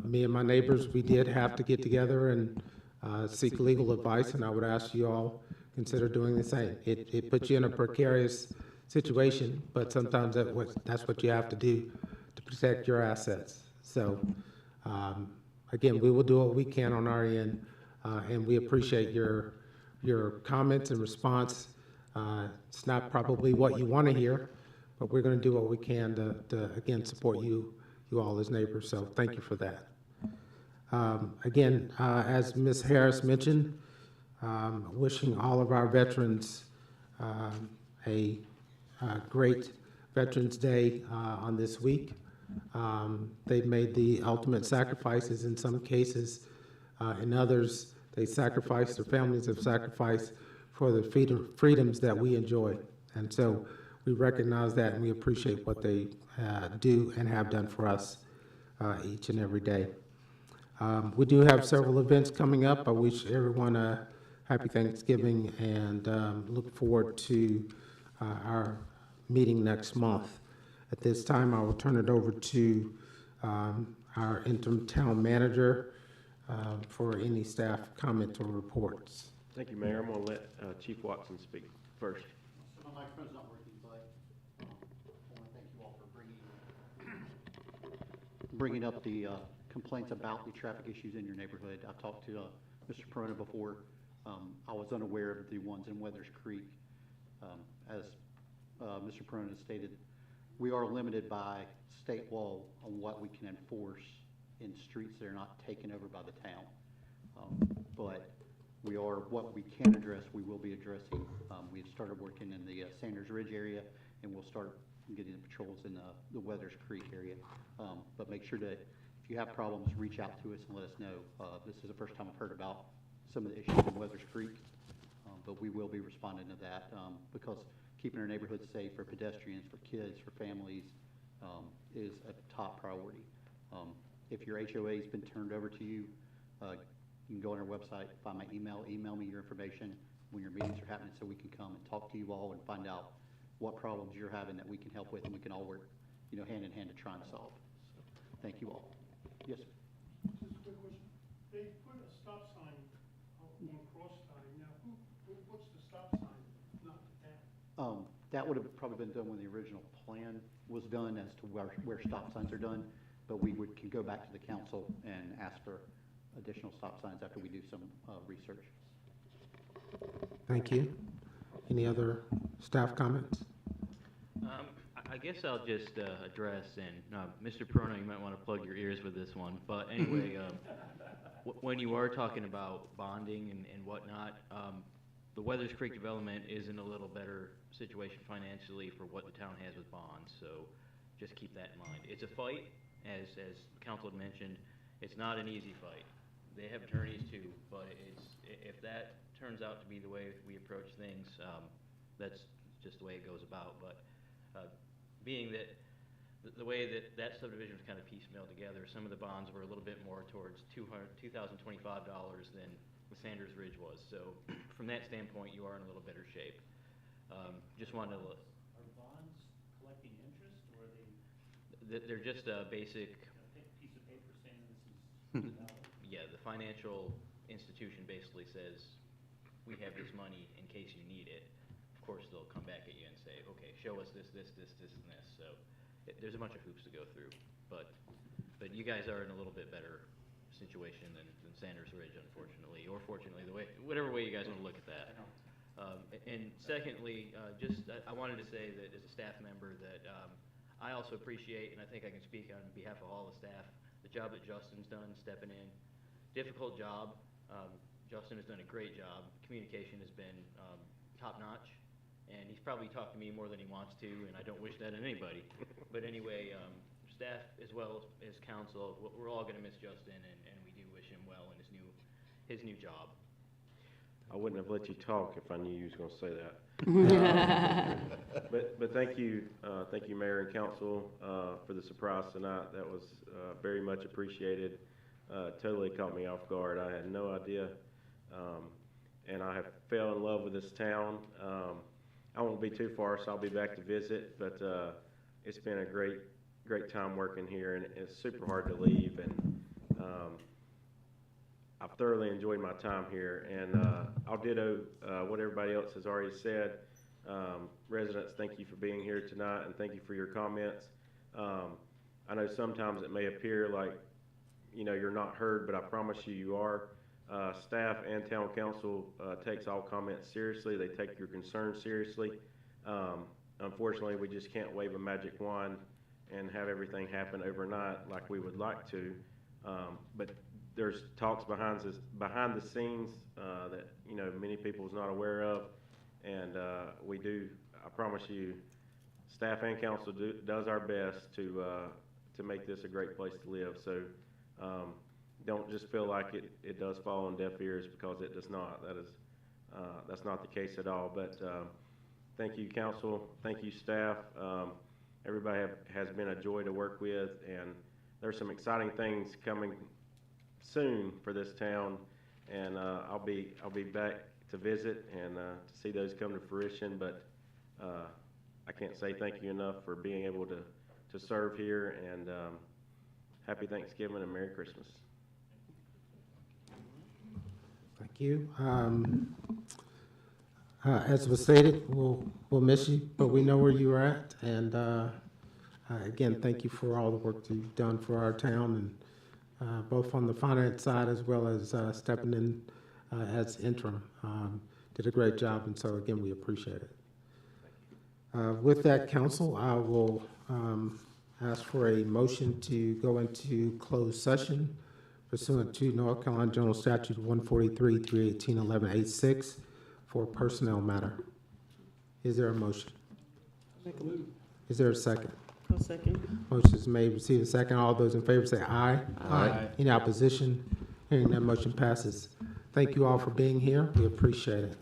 me and my neighbors, we did have to get together and seek legal advice, and I would ask you all consider doing the same. It puts you in a precarious situation, but sometimes that's what you have to do to protect your assets. So, again, we will do what we can on our end, and we appreciate your comments and response. It's not probably what you want to hear, but we're going to do what we can to again, support you all as neighbors. So thank you for that. Again, as Ms. Harris mentioned, wishing all of our veterans a great Veterans Day on this week. They've made the ultimate sacrifices in some cases. In others, they sacrificed, their families have sacrificed for the freedoms that we enjoy. And so we recognize that, and we appreciate what they do and have done for us each and every day. We do have several events coming up. I wish everyone a happy Thanksgiving, and look forward to our meeting next month. At this time, I will turn it over to our interim town manager for any staff comments or reports. Thank you, Mayor. I'm going to let Chief Watson speak first. So my microphone's not working, but I want to thank you all for bringing up the complaints about the traffic issues in your neighborhood. I've talked to Mr. Perona before. I was unaware of the ones in Weathers Creek. As Mr. Perona stated, we are limited by state law on what we can enforce in streets that are not taken over by the town. But we are, what we can address, we will be addressing. We've started working in the Sanders Ridge area, and we'll start getting the patrols in the Weathers Creek area. But make sure that if you have problems, reach out to us and let us know. This is the first time I've heard about some of the issues in Weathers Creek. But we will be responding to that, because keeping our neighborhoods safe for pedestrians, for kids, for families, is a top priority. If your HOA's been turned over to you, you can go on our website, find my email me your information when your meetings are happening, so we can come and talk to you all and find out what problems you're having that we can help with, and we can all work, hand in hand to try and solve. So, thank you all. Yes, sir. Just a quick question. They put a stop sign on Crosstown. Now, who puts the stop sign, not the town? That would have probably been done when the original plan was done as to where stop signs are done, but we can go back to the council and ask for additional stop signs after we do some research. Thank you. Any other staff comments? I guess I'll just address, and Mr. Perono, you might want to plug your ears with this one, but anyway, when you are talking about bonding and whatnot, the Weathers Creek development is in a little better situation financially for what the town has with bonds, so just keep that in mind. It's a fight, as council had mentioned. It's not an easy fight. They have attorneys too, but if that turns out to be the way we approach things, that's just the way it goes about. But being that the way that subdivision was kind of piecemeal together, some of the bonds were a little bit more towards $2,025 than the Sanders Ridge was. So from that standpoint, you are in a little better shape. Just wanted to look. Are bonds collecting interest, or are they? They're just a basic. Take a piece of paper saying this is valid. Yeah, the financial institution basically says, we have this money in case you need it. Of course, they'll come back at you and say, okay, show us this, and this. So there's a bunch of hoops to go through. But you guys are in a little bit better situation than Sanders Ridge, unfortunately, or fortunately, whatever way you guys want to look at that. And secondly, I wanted to say that as a staff member that I also appreciate, and I think I can speak on behalf of all the staff, the job that Justin's done stepping in. Difficult job. Justin has done a great job. Communication has been top-notch, and he's probably talked to me more than he wants to, and I don't wish that on anybody. But anyway, staff as well as council, we're all going to miss Justin, and we do wish him well in his new job. I wouldn't have let you talk if I knew you was going to say that. But thank you, Mayor and Council, for the surprise tonight. That was very much appreciated. Totally caught me off guard. I had no idea, and I have fell in love with this town. I won't be too far, so I'll be back to visit. But it's been a great time working here, and it's super hard to leave. And I've thoroughly enjoyed my time here, and I'll ditto what everybody else has already said. Residents, thank you for being here tonight, and thank you for your comments. I know sometimes it may appear like you're not heard, but I promise you, you are. Staff and town council takes all comments seriously. They take your concerns seriously. Unfortunately, we just can't wave a magic wand and have everything happen overnight like we would like to. But there's talks behind the scenes that many people is not aware of, and we do. I promise you, staff and council does our best to make this a great place to live. So don't just feel like it does fall on deaf ears, because it does not. That's not the case at all. But thank you, council. Thank you, staff. Everybody has been a joy to work with, and there's some exciting things coming soon for this town, and I'll be back to visit and to see those come to fruition. But I can't say thank you enough for being able to serve here, and happy Thanksgiving and Merry Christmas. Thank you. As was stated, we'll miss you, but we know where you are at. And again, thank you for all the work that you've done for our town, and both on the finance side as well as stepping in as interim. Did a great job, and so again, we appreciate it. With that, council, I will ask for a motion to go into closed session pursuant to North Carolina General Statute 143, 318, 1186 for personnel matter. Is there a motion? Is there a second? I'll second. Motion is made, receive a second. All those in favor say aye. Aye. Any opposition? Hearing none, motion passes. Thank you all for being here. We appreciate it.